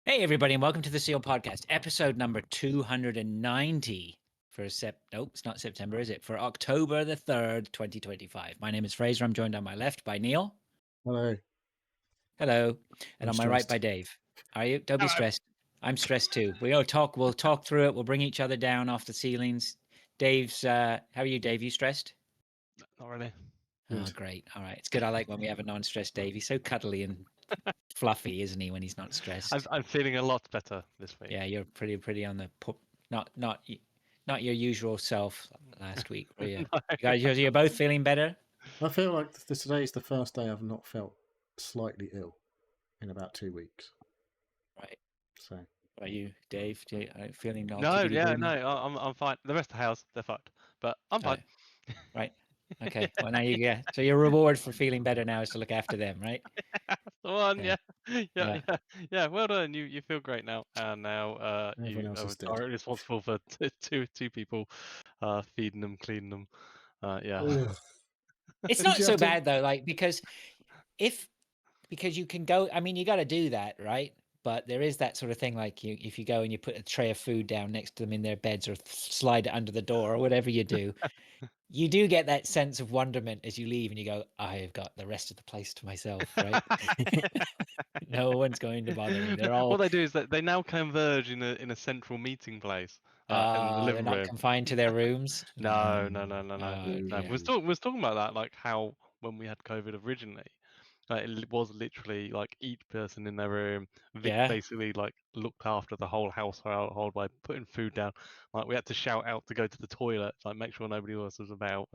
Hey, everybody, and welcome to the Seal Podcast, episode number 290 for nope, it's not September, is it? For October the 3rd, 2025. My name is Fraser. I'm joined on my left by Neil. Hello. Hello. And I'm on my right stressed. by Dave. Are you? Don't be Hello. stressed. I'm stressed too. We'll talk through it. We'll bring each other down off the ceilings. Dave's, how are you, Dave? You stressed? Not really. Oh, Good. great. All right. It's good. I like when we have a non-stressed Dave. He's so cuddly and fluffy, isn't he, when he's not stressed? I'm feeling a lot better this week. Yeah, you're pretty on the not your usual self last week, were you? No. You guys, you're both feeling better? I feel like today is the first day I've not felt slightly ill in about 2 weeks. Right. So Are you, Dave? Are you feeling all No, tickety yeah, boo? no, I'm fine. The rest of the house, they're fucked, but I'm fine. Right. Okay. Well, now so your reward for feeling better now is to look after them, right? That's the one, Yeah. yeah. Well done. You feel great now, and now everyone you else is dead. are responsible for two people, feeding them, cleaning them. Yeah. Ugh. It's Did not you so have to- bad though, like because you can go. I mean, you got to do that, right? But there is that sort of thing, like if you go and you put a tray of food down next to them in their beds, or slide it under the door, or whatever you do, you do get that sense of wonderment as you leave, and you go, "I've got the rest of the place to myself." Right? No one's going to bother me. They're all What they do is that they now converge in a central meeting place in the they're living not room. confined to their rooms. No. Oh, No. dear. We was talking about that, like how when we had COVID originally, it was literally like each person in their room. Vic Yeah. basically like looked after the whole household by putting food down. Like we had to shout out to go to the toilet, like make sure nobody else was about.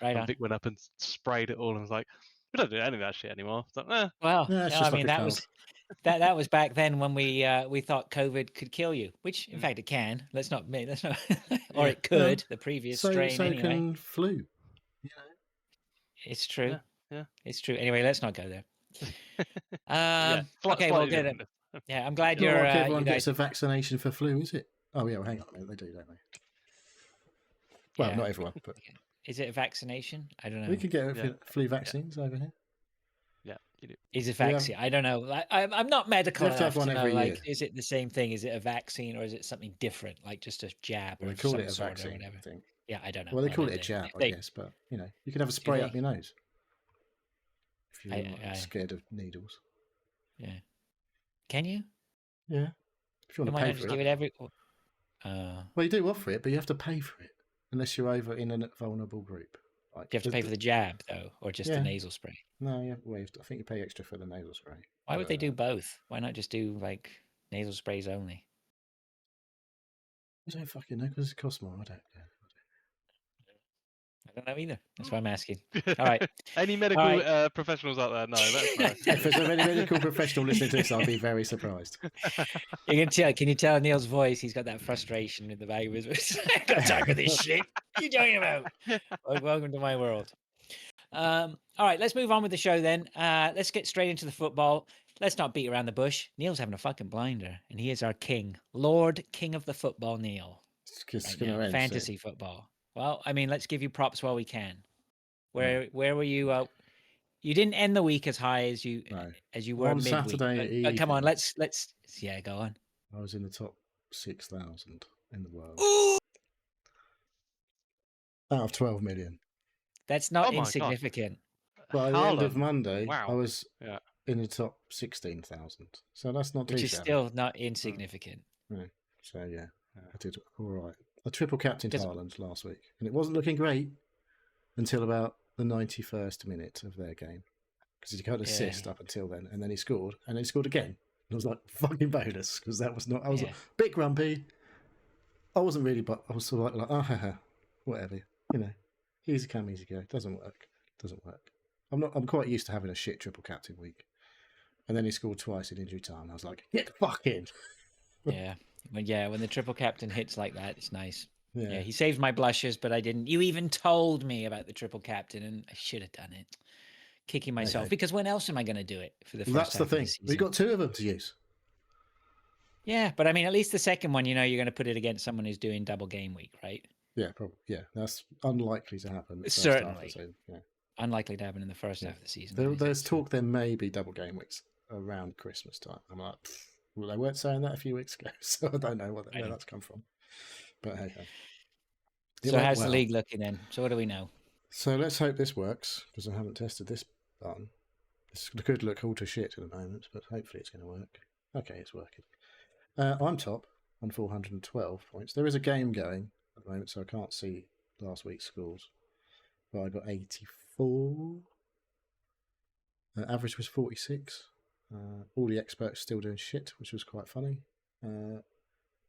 Right And on. Vic went up and sprayed it all, and was like, "We don't do any of that shit anymore." It's like, Well, Yeah, it's no, I just like mean a that cold. was that was back then when we thought COVID could kill you, which in fact it can. Let's not, or Yeah. it could. The previous strain, so anyway. can flu. You know. It's true. Yeah. It's true. Anyway, let's not go there. Yeah, Okay, we'll slightly get it. different. Yeah, I'm glad Not you're. like You everyone guys. gets a vaccination for flu, is it? Oh yeah, well, hang on a minute, they do, don't they? Well, Yeah. not everyone, but Is it a vaccination? I don't know. we can get Yeah. flu vaccines over here. Yeah, you do. Is it We have- vaccine? I don't know. I'm not medical You have to enough have one to know. every Like, year. is it the same thing? Is it a vaccine or is it something different, like just a jab Well, or they call some it a sort or vaccine, whatever? I think. Yeah, I don't know. Well, they call Whatever it a jab, I they- guess, but you can have a spray up they? your nose if you're I- scared of needles. Yeah. Can you? Yeah, if you Then want why to not pay just for give it. it every? Well, you do offer it, but you have to pay for it unless you're over in a vulnerable group. Like, Do you have to pay for the jab though, or just the Yeah. nasal spray? No, yeah, well, I think you pay extra for the nasal spray. Why would they do both? Why not just do like nasal sprays only? I don't fucking know because it costs more. I don't know. I don't know either. That's why I'm asking. All right. Any medical All right. Professionals out there? No, let us know. If there's any medical professional listening to this, I'll be very surprised. You can tell. Can you tell Neil's voice? He's got that frustration in the back of his voice. I got time for this shit. What are you talking about? Well, welcome to my world. All right, let's move on with the show then. Let's get straight into the football. Let's not beat around the bush. Neil's having a fucking blinder, and he is our king, Lord King of the Football, Neil. It's Right going now, to end fantasy football. Well, I mean, let's give you props while we can. Where were you? You didn't end the week as high as you were on midweek. Saturday But come on, evening. let's yeah, go on. I was in the top 6,000 in the world out of 12 million. That's not Oh my God. insignificant. But at the end of Haaland. Monday, Wow. I was Yeah. in the top 16,000. So that's not too Which is shabby. still not insignificant. So yeah, I did all right. I triple captained Because- Haaland last week, and it wasn't looking great until about the 91st minute of their game, because he got an assist up until then, and then he scored, and then he scored again. And I was like, fucking bonus, because that was not. I was a bit grumpy. I wasn't really, but I was sort of like, oh, haha, whatever, you know, easy come, easy go. Doesn't work. I'm quite used to having a shit triple captain week, and then he scored twice in injury time. I was like, get the fuck in. Yeah. When the triple captain hits like that, it's nice. Yeah. Yeah, he saved my blushes, but I didn't. You even told me about the triple captain, and I should have done it. Kicking myself, Okay. because when else am I going to do it for the first That's the half of thing. season? We got two of them to use. Yeah, but I mean, at least the second one, you're going to put it against someone who's doing double game week, right? Yeah, probably. Yeah, that's unlikely to happen. The first Certainly. half of the season. Yeah. Unlikely to happen in the first half of the season. There's talk there may be double game weeks around Christmas time. I'm like, Well, they weren't saying that a few weeks ago, so I don't know where I know. that's come from. But hey, hey. So how's the league looking then? So what do we know? So let's hope this works, because I haven't tested this button. This could look all to shit at the moment, but hopefully it's going to work. Okay, it's working. I'm top on 412 points. There is a game going at the moment, so I can't see last week's scores. But I got 84. Average was 46. All the experts still doing shit, which was quite funny.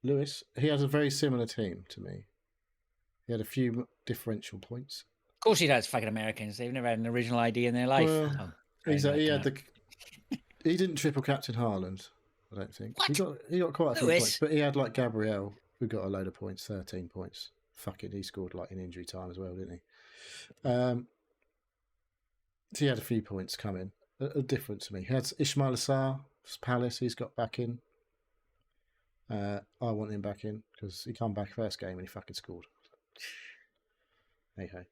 Lewis, he has a very similar team to me. He had a few differential points. Of course he does, fucking Americans. They've never had an original idea in their life. Well, he didn't triple captain Haaland, I don't think. What? He got quite a few Lewis? points, but he had like Gabriel, who got a load of points, 13 points. Fuck it, he scored like in injury time as well, didn't he? So he had a few points coming. A difference to me. He had Ismail Assar, Palace, he's got back in. I want him back in because he come back first game and he fucking scored. Hey ho.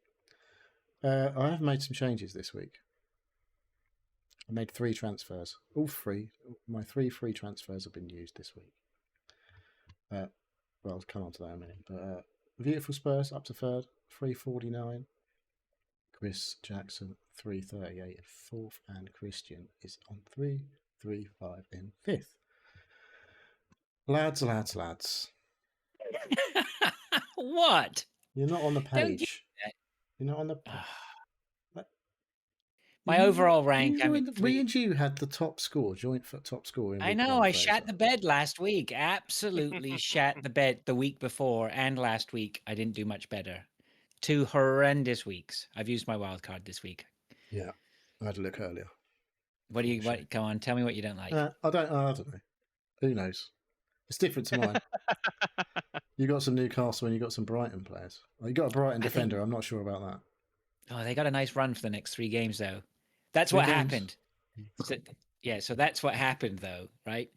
I have made some changes this week. I made 3 transfers, all free. My 3 free transfers have been used this week. Well, I'll come on to that in a minute. But Beautiful Spurs up to 3rd, 349. Chris Jackson 338 in 4th, and Christian is on 335 in 5th. Lads. What? You're not on the page. You're not on the. My overall rank. We and you had the top score, joint top score. I know. I shat the bed last week. Absolutely shat the bed the week before and last week. I didn't do much better. 2 horrendous weeks. I've used my wild card this week. Yeah, I had a look earlier. What? Come on, tell me what you don't like. I don't know. Who knows? It's different to mine. You got some Newcastle and you got some Brighton players. Well, you got a Brighton defender. I'm not sure about that. Oh, they got a nice run for the next 3 games, though. That's what happened. So that's what happened, though, right?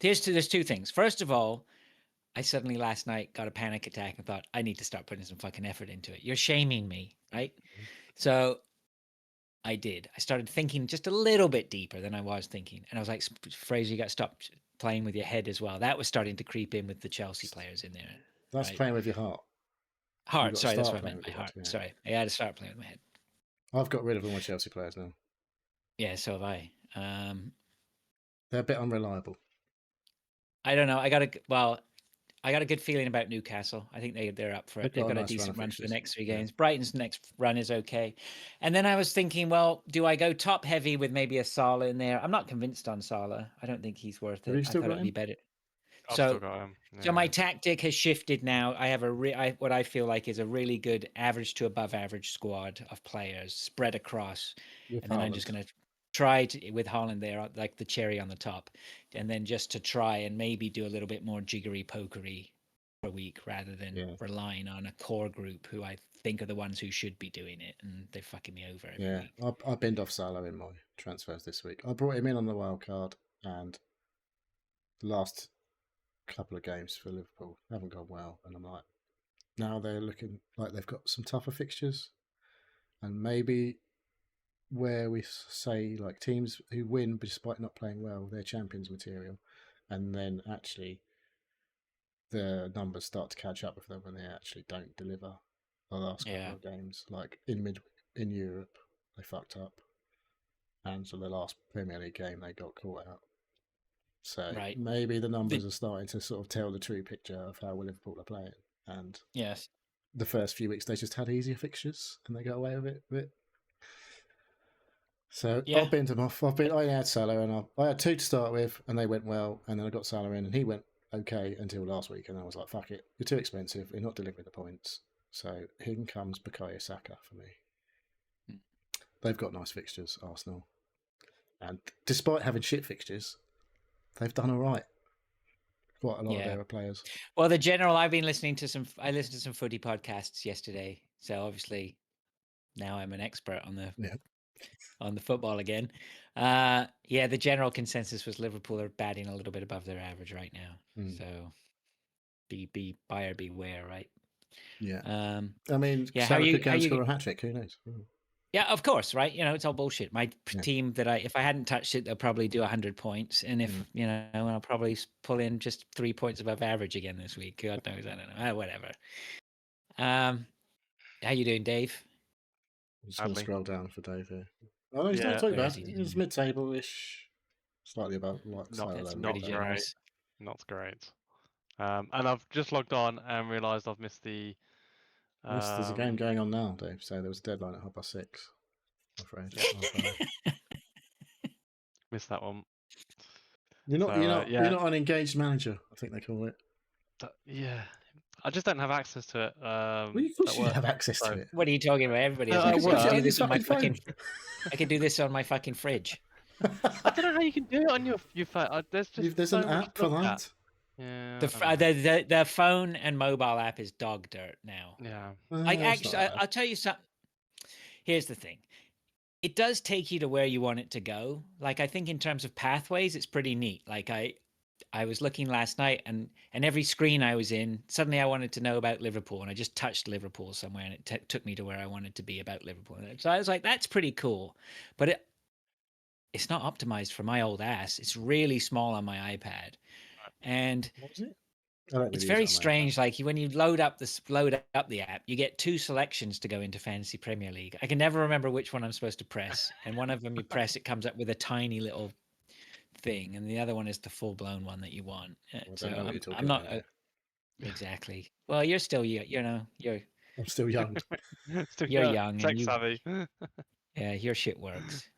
There's 2 things. First of all, I suddenly last night got a panic attack and thought, I need to start putting some fucking effort into it. You're shaming me, right? So I did. I started thinking just a little bit deeper than I was thinking. And I was like, Fraser, you got to stop playing with your head as well. That was starting to creep in with the Chelsea players in there. That's playing with your heart. Sorry, that's what I meant. My heart. Yeah. Sorry, I had to start playing with my head. I've got rid of all my Chelsea players now. Yeah, so have I. They're a bit unreliable. I don't know. I got a good feeling about Newcastle. I think they're up for it. They've got a decent run for the next 3 games. Yeah. Brighton's next run is okay. And then I was thinking, well, do I go top heavy with maybe a Salah in there? I'm not convinced on Salah. I don't think he's worth it. I thought it'd be better. I've still got him. Yeah. So my tactic has shifted now. I have what I feel like is a really good average to above average squad of players spread across. And then I'm just going to try with Haaland there, like the cherry on the top. And then just to try and maybe do a little bit more jiggery pokery per week rather than relying on a core group who I think are the ones who should be doing it. And they're fucking me over every week. I binned off Salah in my transfers this week. I brought him in on the wild card, and the last couple of games for Liverpool haven't gone well, and I'm like, now they're looking like they've got some tougher fixtures, and maybe where we say like teams who win despite not playing well, they're champions material, and then actually the numbers start to catch up with them when they actually don't deliver. The last couple of games, like in Europe, they fucked up, and so the last Premier League game they got caught out. So maybe the numbers are starting to sort of tell the true picture of how Liverpool are playing. And the first few weeks they just had easier fixtures and they got away with it a bit. So I've binned them off. I had Salah and I had 2 to start with, and they went well. And then I got Salah in, and he went okay until last week. And I was like, "Fuck it, you're too expensive. You're not delivering the points." So in comes Bukayo Saka for me. They've got nice fixtures, Arsenal, and despite having shit fixtures, they've done all right. Quite a lot of their players. Well, the general, I listened to some footy podcasts yesterday. So obviously now I'm an expert on the football again. The general consensus was Liverpool are batting a little bit above their average right now. So be buyer beware, right? Yeah. I mean, Salah could go and score a hat-trick. Who knows? Yeah, of course, right? You know, it's all bullshit. My Yeah. team that if I hadn't touched it, they'll probably do 100 points, and if you know, I'll probably pull in just 3 points above average again this week. God knows, I don't know. Whatever. How you doing, Dave? I'm just going to Sadly. scroll down for Dave here. Oh, no, he's Yeah. not too Where is bad. he? He's mid-table-ish, slightly above, like, Not, slightly That's lower. not pretty Not bad. great. generous. Not great. And I've just logged on and realised I've missed the. There's a game going on now, Dave. So there was a deadline at 6:30. I'm afraid. Yeah. Missed that one. You're not. So, You're yeah. not an engaged manager. I think they call it. Yeah. I just don't have access to it. Well, of course you have access to it. What are you talking about? Everybody has I access. I work. can do On this your on my fucking fucking. I can do this on my fucking fridge. I don't know how you can do it on your phone. There's just There's so an much app for to look that. at. Yeah. I don't know. The phone and mobile app is dog dirt now. Yeah. Like, It's actually, not bad. I'll tell you something. Here's the thing. It does take you to where you want it to go. Like, I think in terms of pathways, it's pretty neat. Like, I was looking last night, and every screen I was in, suddenly I wanted to know about Liverpool, and I just touched Liverpool somewhere, and it took me to where I wanted to be about Liverpool. So I was like, that's pretty cool. But it's not optimized for my old ass. It's really small on my iPad. And What was it? I don't really it's use very it on my iPad. strange. Like when you load up the app, you get 2 selections to go into Fantasy Premier League. I can never remember which one I'm supposed to press. And one of them you press, it comes up with a tiny little thing, and the other one is the full blown one that you want. Well, I So don't know what you're I'm talking not about. exactly. Well, you're still you know you're I'm still young. Still you're young tech and you savvy. yeah your shit works,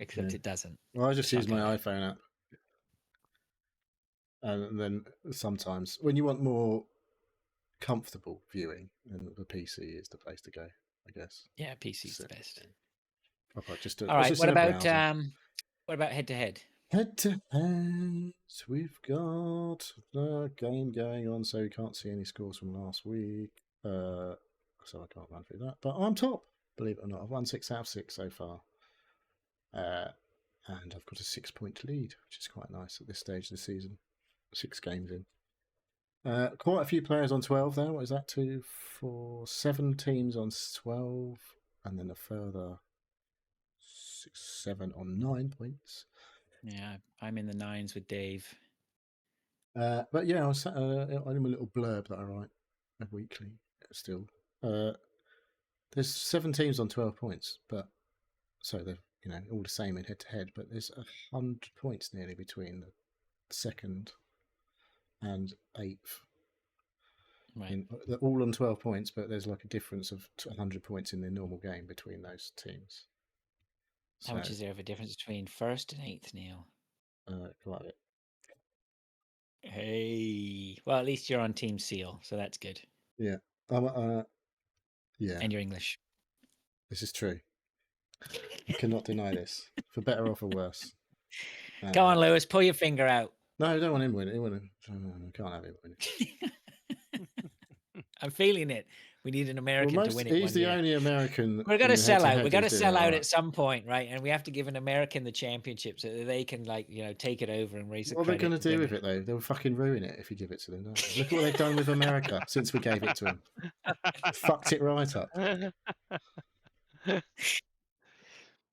except Yeah. it doesn't. Well, I just use Suck my at it. iPhone app. And then sometimes, when you want more comfortable viewing, then the PC is the place to go, I guess. Yeah, PC's the So, best. proper, just All right. just What in a about browser. head to head? Head to head, we've got the game going on, so we can't see any scores from last week. So I can't run through that. But I'm top, believe it or not. I've won 6 out of 6 so far. And I've got a 6-point lead, which is quite nice at this stage of the season. 6 games in. Quite a few players on 12 there. What is that? 2, 4, 7 teams on 12, and then a further 6, 7 on 9 points. Yeah, I'm in the 9s with Dave. But yeah, I was in a little blurb that I write weekly. Still, there's 7 teams on 12 points, but so they're all the same in head to head. But there's 100 points nearly between the 2nd and 8th. Right. They're all on 12 points, but there's like a difference of 100 points in the normal game between those teams. How much is there of a difference between 1st and 8th, Neil? Quite a bit. Hey, well, at least you're on Team Seal, so that's good. Yeah. Yeah. And you're English. This is true. You cannot deny this. For better or for worse. Go on, Lewis, pull your finger out. No, I don't want him winning. Can't have him winning. I'm feeling it. We need an American to win it. He's the only American. We're going to sell out. We're going to sell out at some point, right? And we have to give an American the championship so that they can, take it over and raise the credit. What are they going to do with it. it, though? They'll fucking ruin it if you give it to them. Don't they? Look at what they've done with America since we gave it to them. Fucked it right up.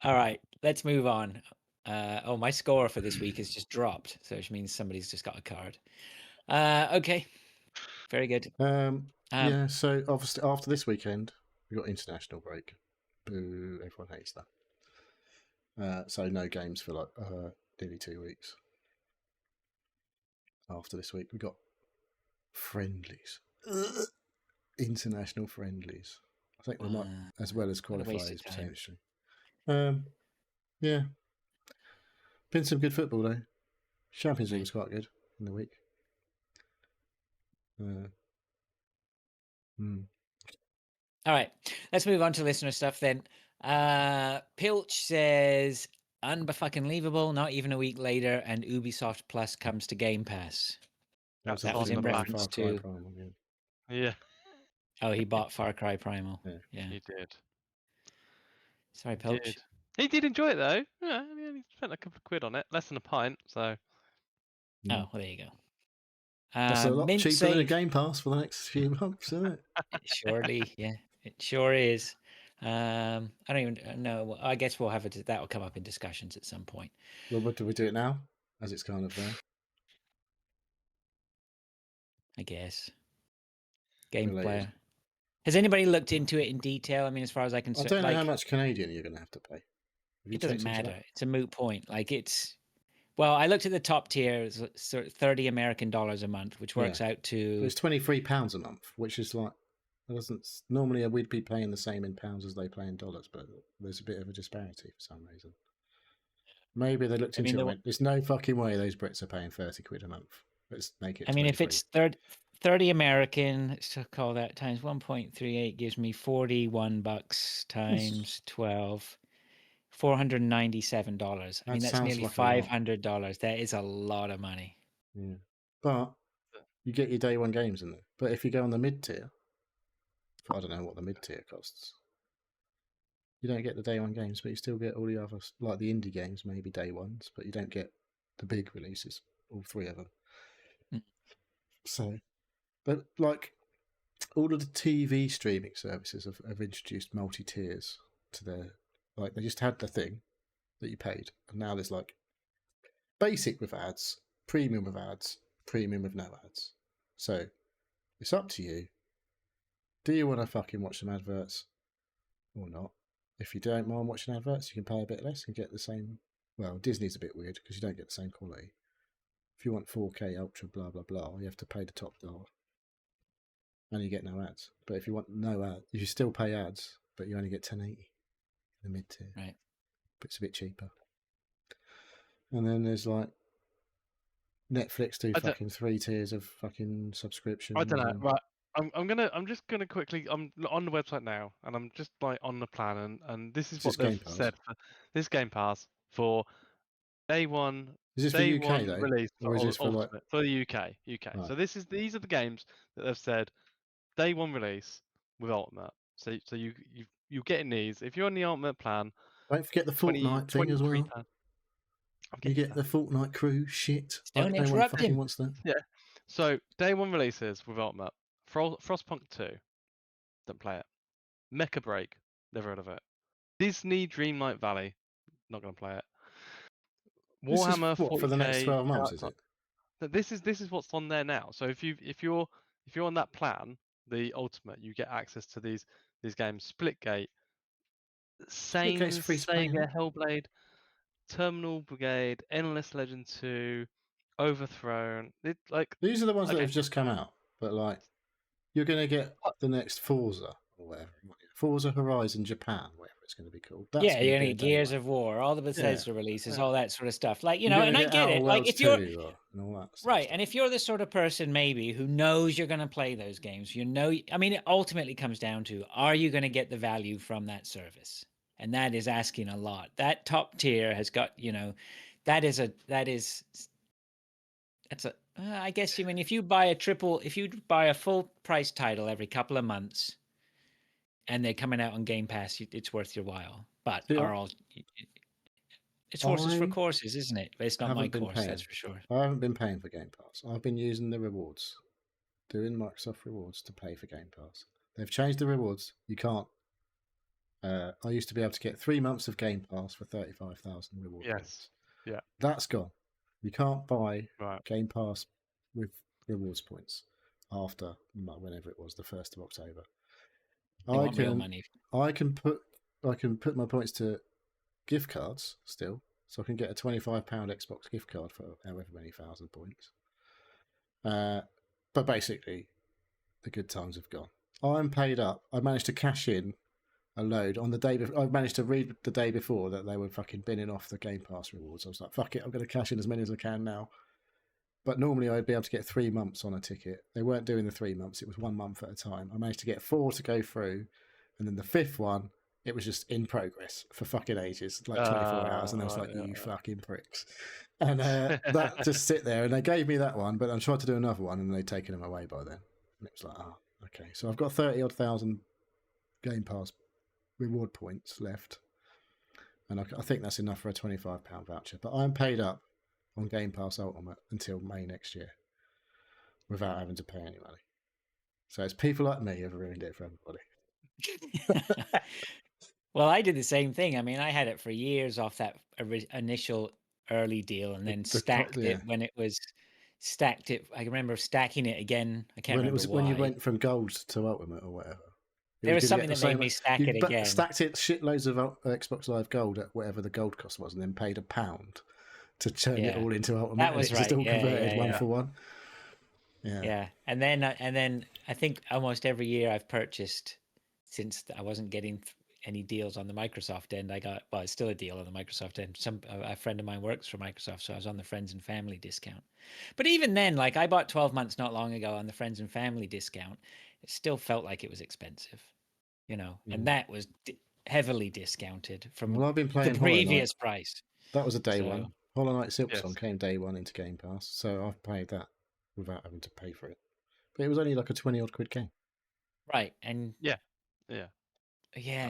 All right, let's move on. My score for this week has just dropped, so which means somebody's just got a card. Okay, very good. Yeah, so obviously after this weekend, we got international break. Boo! Everyone hates that. So no games for like nearly 2 weeks. After this week, we got friendlies, international friendlies. I think we might, as well as qualifiers potentially. Yeah, been some good football though. Champions League was quite good in the week. All right, let's move on to listener stuff then. Pilch says, unfucking-leavable, not even a week later, and Ubisoft Plus comes to Game Pass. That was in reference to... Primal, yeah. Oh, he bought Far Cry Primal. Yeah. He did. Sorry, Pilch. He did enjoy it though. Yeah, he only spent a couple of quid on it, less than a pint. So. Oh, well, there you go. That's a lot cheaper than a Game Pass for the next few months, isn't it? Surely, yeah, it sure is. I don't even know. I guess we'll have it. That will come up in discussions at some point. Well, what do we do it now? As it's kind of there. I guess. Game Related. player. Has anybody looked into it in detail? I mean, as far as I can, I don't know how much Canadian you're going to have to pay. It doesn't matter. It's a moot point. Like well, I looked at the top tier. It's sort of $30 American a month, which works out to. But it's £23 a month, which is like doesn't normally we'd be paying the same in pounds as they pay in dollars, but there's a bit of a disparity for some reason. Maybe they looked into it and went, there's no fucking way those Brits are paying 30 quid a month. Let's make it 23. If it's 30 American, let's call that times 1.38 gives me $41 times 12, $497. I mean, that's nearly like $500. That is a lot of money. Yeah. But you get your day one games in there. But if you go on the mid tier, I don't know what the mid tier costs. You don't get the day one games, but you still get all the others, like the indie games, maybe day ones, but you don't get the big releases, all three of them. So, but like all of the TV streaming services have introduced multi tiers to their, like they just had the thing that you paid, and now there's like basic with ads, premium with ads, premium with no ads. So it's up to you. Do you want to fucking watch some adverts or not? If you don't mind watching adverts, you can pay a bit less and get the same. Well, Disney's a bit weird because you don't get the same quality. If you want 4K ultra blah blah blah, you have to pay the top dollar, and you get no ads. But if you want no ads, you still pay ads, but you only get 1080 in the mid tier. Right. But it's a bit cheaper. And then there's like Netflix do fucking 3 tiers of fucking subscription. I don't know. Right. I'm just gonna quickly. I'm on the website now, and I'm just like on the plan, and this is what they've said for this Game Pass for day one. Is this for UK though, release or is this for like for the UK? UK. Right. So these are the games that they've said day one release with Ultimate. So you get these if you're on the Ultimate plan. Don't forget the Fortnite thing as well. You get the Fortnite crew shit. Don't interrupt him. Wants that. Yeah. So day one releases with Ultimate. Frostpunk 2, don't play it. Mecha Break, never heard of it. Disney Dreamlight Valley, not going to play it. Warhammer 40K, for the next 12 months, is it? This is what's on there now. So if you're on that plan, the Ultimate, you get access to these games. Splitgate, Saints, Sega, Hellblade, Terminal Brigade, Endless Legend 2, Overthrown. These are the ones that have just come out, but like. You're going to get the next Forza or whatever. Forza Horizon Japan, whatever it's going to be called. That's you're going to get Gears of War, all the Bethesda releases, all that sort of stuff. Like, and I get it. Like, if you're and all that right, and if you're the sort of person maybe who knows you're going to play those games, I mean, it ultimately comes down to, are you going to get the value from that service? And that is asking a lot. That top tier has got, that's I guess you mean if you buy a full price title every couple of months, and they're coming out on Game Pass, it's worth your while. But it's horses for courses, isn't it? But it's not my course, that's for sure. I haven't been paying for Game Pass. I've been using the rewards, doing Microsoft rewards to pay for Game Pass. They've changed the rewards. You can't. I used to be able to get 3 months of Game Pass for 35,000 rewards. Yes. Yeah. That's gone. You can't buy Game Pass with rewards points after whenever it was, the 1st of October. I can put my points to gift cards still, so I can get a £25 Xbox gift card for however many thousand points. But basically, the good times have gone. I'm paid up. I managed to cash in a load on the day before. I managed to read the day before that they were fucking binning off the Game Pass rewards. I was like, fuck it, I'm going to cash in as many as I can now. But normally I'd be able to get 3 months on a ticket. They weren't doing the 3 months. It was 1 month at a time. I managed to get 4 to go through. And then the 5th one, it was just in progress for fucking ages, like 24 hours. And I was like, you fucking pricks. And that just sit there. And they gave me that one, but I tried to do another one and they'd taken them away by then. And it was like, oh, okay. So I've got 30-odd thousand Game Pass reward points left. And I think that's enough for a £25 voucher. But I'm paid up on Game Pass Ultimate until May next year without having to pay any money. So it's people like me who've ruined it for everybody. Well, I did the same thing. I mean, I had it for years off that initial early deal, and then stacked yeah. it when it was stacked it. I remember stacking it again. I can't When it remember was when you why. went from gold to ultimate or whatever. There was Did you get something the that made same? me stack You it again. stacked it shitloads of Xbox Live Gold at whatever the gold cost was, and then paid £1 to turn it Yeah, all into ultimate, that and was it just right. all Yeah, converted yeah, one yeah, for one. Yeah. yeah. And then I think almost every year I've purchased, since I wasn't getting any deals on the Microsoft end. I got, well, it's still a deal on the Microsoft end. A friend of mine works for Microsoft, so I was on the friends and family discount. But even then, like, I bought 12 months not long ago on the friends and family discount. It still felt like it was expensive, and that was heavily discounted from Well, I've been the playing Hollow Knight. previous price. That was a day So, one. Hollow Knight Yes. Silksong came day one into Game Pass, so I've played that without having to pay for it. But it was only like a 20-odd quid game. right, and Yeah.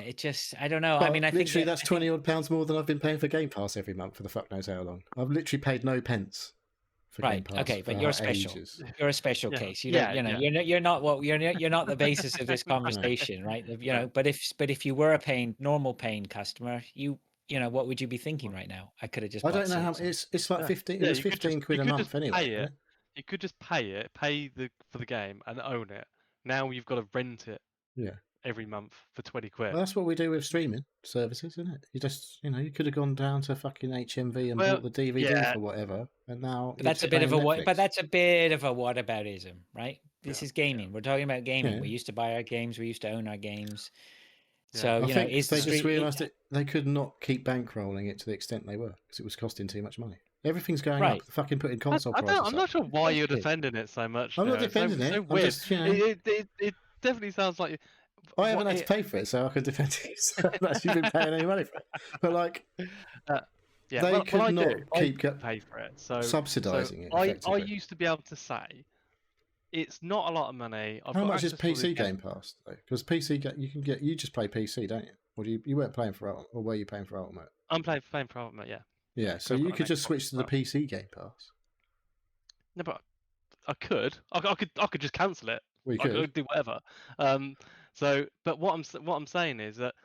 it just, I don't know. But I mean, I think literally that's 20-odd pounds more than I've been paying for Game Pass every month for the fuck knows how long. I've literally paid no pence for Game right. Pass. Okay, for but you're special. ages. You're a special Yeah. case. You don't, Yeah. you're not the basis of this conversation, right? But if you were a normal paying customer, what would you be thinking right now? I could have just I bought don't know how Silksong. it's like Yeah. 15. Yeah, It was you could 15 quid a month anyway. Pay it. You could just pay for the game and own it. Now you've got to rent it. Yeah. Every month for 20 quid. Well, that's what we do with streaming services, isn't it? You just, you could have gone down to fucking HMV and bought the DVD for whatever, and now But that's a bit of a whataboutism, right? This is gaming. We're talking about gaming. Yeah. We used to buy our games. We used to own our games. Yeah. So I think is they the just street? realised that they could not keep bankrolling it to the extent they were because it was costing too much money. Everything's going Right. up. Fucking putting console prices up. I'm not sure why you're defending it so much. I'm not defending it's it. so I'm weird. just, It definitely sounds like I haven't had to pay for it, so I can defend it. So I've actually been paying any money for it. But like, they could not keep pay for it. So subsidising it. I used to be able to say it's not a lot of money. How much is PC Game Pass though? Because PC you just play PC, don't you? Or do you weren't playing for Ultimate, or were you paying for Ultimate? I'm playing for Ultimate, yeah. Yeah, so you could just switch to the PC Game Pass. No, but I could. I could just cancel it. We I could could do whatever. But what I'm saying is that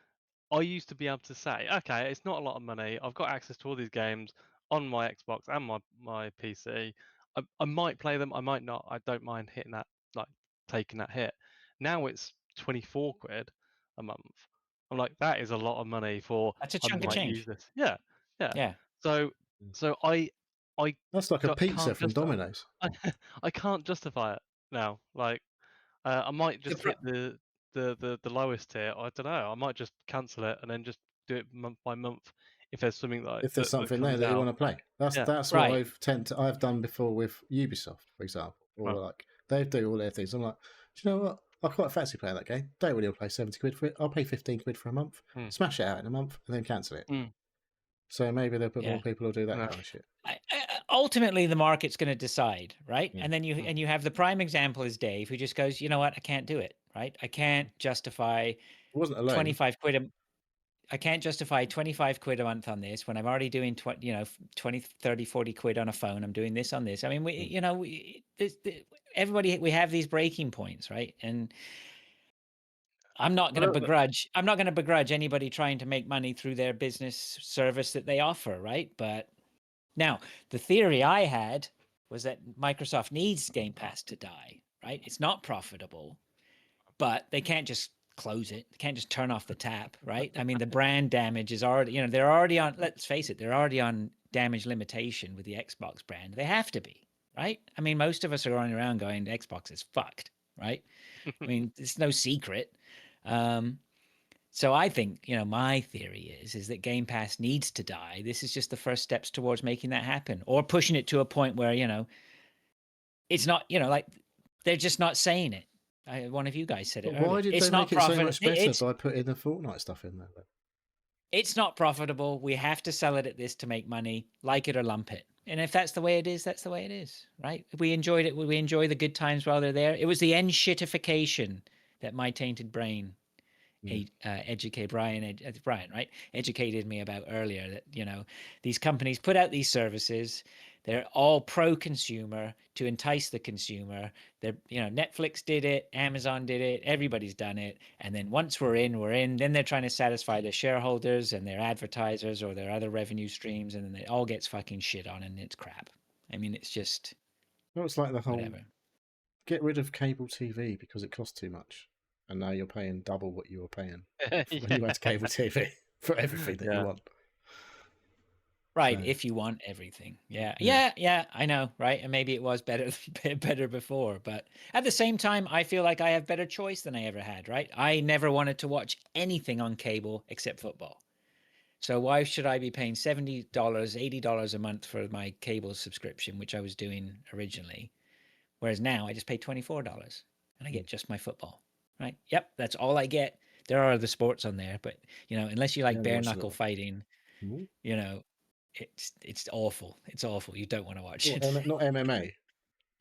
I used to be able to say, okay, it's not a lot of money. I've got access to all these games on my Xbox and my PC. I might play them. I might not. I don't mind hitting that, like taking that hit. Now it's 24 quid a month. I'm like, that is a lot of money for. That's a chunk of change. Use this. Yeah. So that's like a pizza from Domino's. I can't justify it now. Like, I might just hit the lowest tier. I don't know. I might just cancel it and then just do it month by month if there's something like if there's something there that you want to play. That's what I've done before with Ubisoft, for example. Or like they do all their things. I'm like, do you know what? I quite fancy playing that game. Don't really want to pay 70 quid for it. I'll pay 15 quid for a month, smash it out in a month, and then cancel it. So maybe they'll put more people who do that kind of shit. Ultimately, the market's going to decide, right? And then you have the prime example is Dave, who just goes, you know what? I can't do it, right? I can't justify 25 quid. I can't justify 25 quid a month on this when I'm already doing 20, 30, 40 quid on a phone. I'm doing this on this. I mean, everybody, we have these breaking points, right? And I'm not going to begrudge anybody trying to make money through their business service that they offer, right? But now the theory I had was that Microsoft needs Game Pass to die, right? It's not profitable, but they can't just close it. They can't just turn off the tap, right? I mean, the brand damage is already, they're already on, let's face it, they're already on damage limitation with the Xbox brand. They have to be, right? I mean, most of us are running around going, Xbox is fucked, right? I mean, it's no secret. So I think, my theory is that Game Pass needs to die. This is just the first steps towards making that happen, or pushing it to a point where, it's not, like they're just not saying it. One of you guys said it earlier. Why did they make it so much better by putting the Fortnite stuff in there? It's not profitable. We have to sell it at this to make money, like it or lump it. And if that's the way it is, that's the way it is, right? We enjoyed it. We enjoy the good times while they're there. It was the shitification that my tainted brain Brian, right? Educated me about earlier that, these companies put out these services. They're all pro-consumer to entice the consumer. They're, Netflix did it, Amazon did it, everybody's done it. And then once we're in, we're in. Then they're trying to satisfy their shareholders and their advertisers or their other revenue streams, and then it all gets fucking shit on, and it's crap. I mean, it's just Well, it's like the whole whatever. get rid of cable TV because it costs too much, and now you're paying double what you were paying when you had cable TV for everything that you want. Right, So, if you want everything. Yeah, I know, right? And maybe it was better before, but at the same time, I feel like I have better choice than I ever had, right? I never wanted to watch anything on cable except football. So why should I be paying $70, $80 a month for my cable subscription, which I was doing originally? Whereas now I just pay $24 and I get just my football, right? Yep, that's all I get. There are other sports on there, but unless you like bare knuckle fighting, it's awful. It's awful. You don't want to watch it. Not MMA,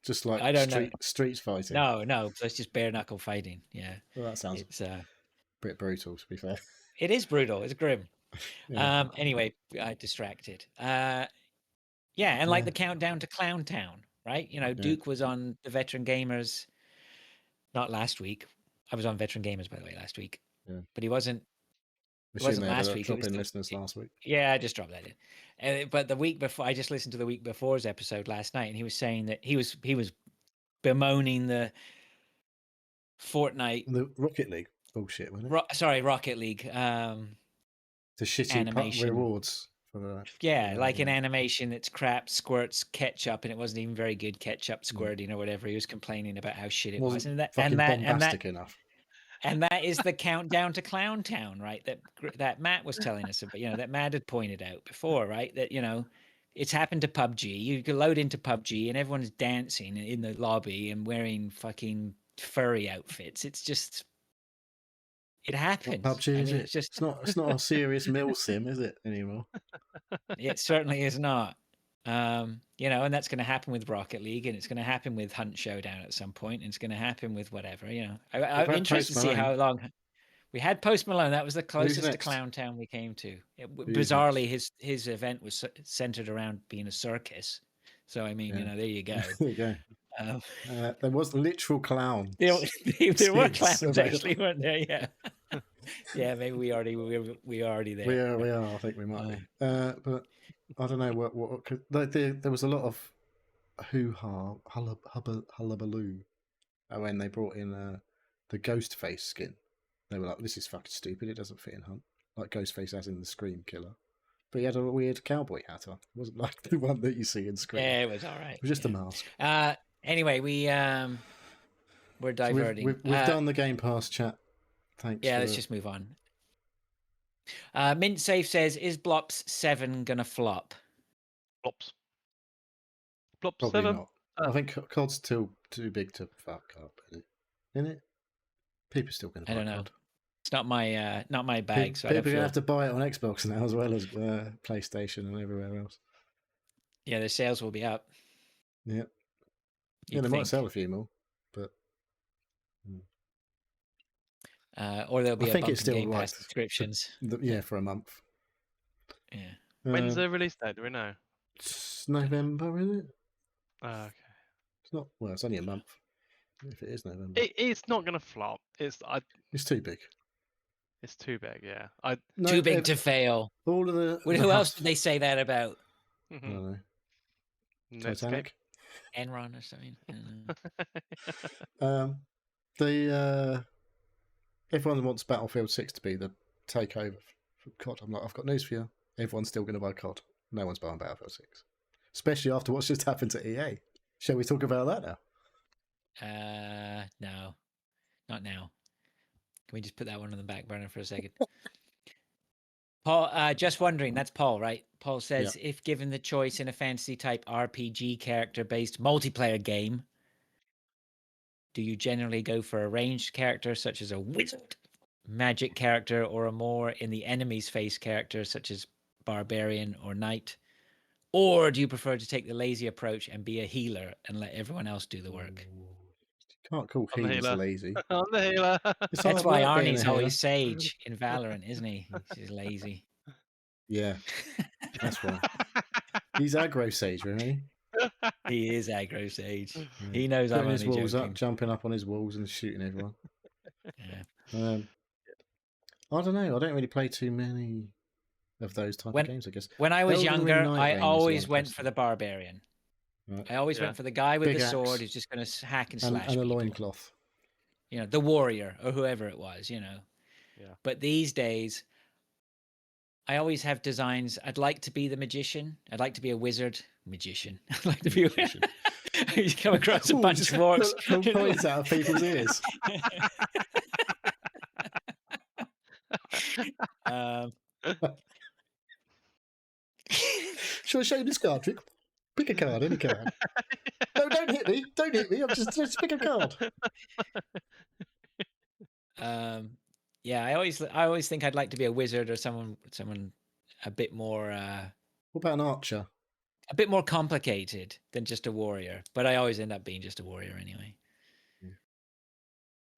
just like I don't know. street fighting. No, it's just bare knuckle fighting. Yeah. Well, that sounds a bit brutal, to be fair. It is brutal. It's grim. Yeah. Anyway, I distracted. And like the countdown to Clown Town, right? Duke was on the Veteran Gamers, not last week. I was on Veteran Gamers, by the way, last week. Yeah. But he wasn't. It wasn't last week. Drop in listeners last week. Yeah, I just dropped that in. But the week before, I just listened to the week before's episode last night, and he was saying that he was bemoaning the Fortnite, the Rocket League bullshit, wasn't it? Rocket League. The shitty animation rewards for that. Yeah, like an animation that's crap, squirts ketchup, and it wasn't even very good ketchup squirting or whatever. He was complaining about how shit it was, and bombastic enough. And that is the countdown to Clown Town, right? That Matt was telling us about, that Matt had pointed out before, right? That, it's happened to PUBG. You can load into PUBG and everyone's dancing in the lobby and wearing fucking furry outfits. It's just, it happens. PUBG, is it? It's not a serious mill sim, is it, anymore? It certainly is not. And that's going to happen with Rocket League, and it's going to happen with Hunt Showdown at some point, and it's going to happen with whatever. I'm interested to see how long we had Post Malone. That was the closest to Clown Town we came to. Bizarrely, his event was centered around being a circus. So I mean, there you go. There you go. There was literal clowns. There were clowns actually, weren't there? Yeah. Yeah, maybe we already there. We are. I think we might be. But I don't know what there was a lot of hoo-ha, hullabaloo when they brought in the Ghostface skin. They were like, "This is fucking stupid. It doesn't fit in Hunt." Like Ghostface, as in the Scream killer. But he had a weird cowboy hat on. It wasn't like the one that you see in Scream. Yeah, it was all right. It was just a mask. Anyway, we're diverting. We've done the Game Pass chat. Thanks. Yeah, let's just move on. Mint Safe says, "Is Blops 7 gonna flop?" Blops Probably 7. Not. I think COD's too big to fuck up, isn't it? People are still going to buy I don't know. COD. It's not my bag. People are going to have to buy it on Xbox now as well as PlayStation and everywhere else. Yeah, the sales will be up. Yeah. They might sell a few more, but or there'll be I think it's still Game Pass subscriptions. For a month. Yeah. When's the release date? Do we know? It's November, isn't it? Oh, okay. It's not. Well, it's only a month. If it is November, it's not going to flop. It's too big. It's too big. Yeah. Too big to fail. All of the. Who else did they say that about? I don't know. Titanic. Enron or something. Everyone wants Battlefield 6 to be the takeover for COD. I'm like, I've got news for you. Everyone's still going to buy COD. No one's buying Battlefield 6, especially after what's just happened to EA. Shall we talk about that now? No, not now. Can we just put that one on the back burner for a second? Paul, just wondering, that's Paul, right? Paul says, if given the choice in a fantasy type RPG character-based multiplayer game, do you generally go for a ranged character such as a wizard, magic character, or a more in the enemy's face character such as barbarian or knight? Or do you prefer to take the lazy approach and be a healer and let everyone else do the work? You can't call healers lazy. I'm the healer. That's why Arnie's always Sage in Valorant, isn't he? He's lazy. Yeah, that's why. He's aggro Sage, really. He is aggro Sage. Yeah. He knows Putting I'm his only walls joking. up, jumping up on his walls and shooting everyone. Yeah. I don't know. I don't really play too many of those type of games, I guess. When I was Elden Ring younger, Night I Rain is the one always that went comes for to the barbarian. Right. I always went for the guy with Big the axe. sword who's just going to hack and slash and a people. loincloth. You know, the warrior or whoever it was, you know. Yeah. But these days, I always have designs. I'd like to be the magician. I'd like to be a wizard. Magician. I'd like to be a magician. You come across a bunch of orcs. Pull points out of people's ears. Shall I show you this card trick? Pick a card, any card. No, don't hit me. Don't hit me. I'm just pick a card. Yeah, I always think I'd like to be a wizard or someone a bit more What about an archer? A bit more complicated than just a warrior, but I always end up being just a warrior anyway. Yeah.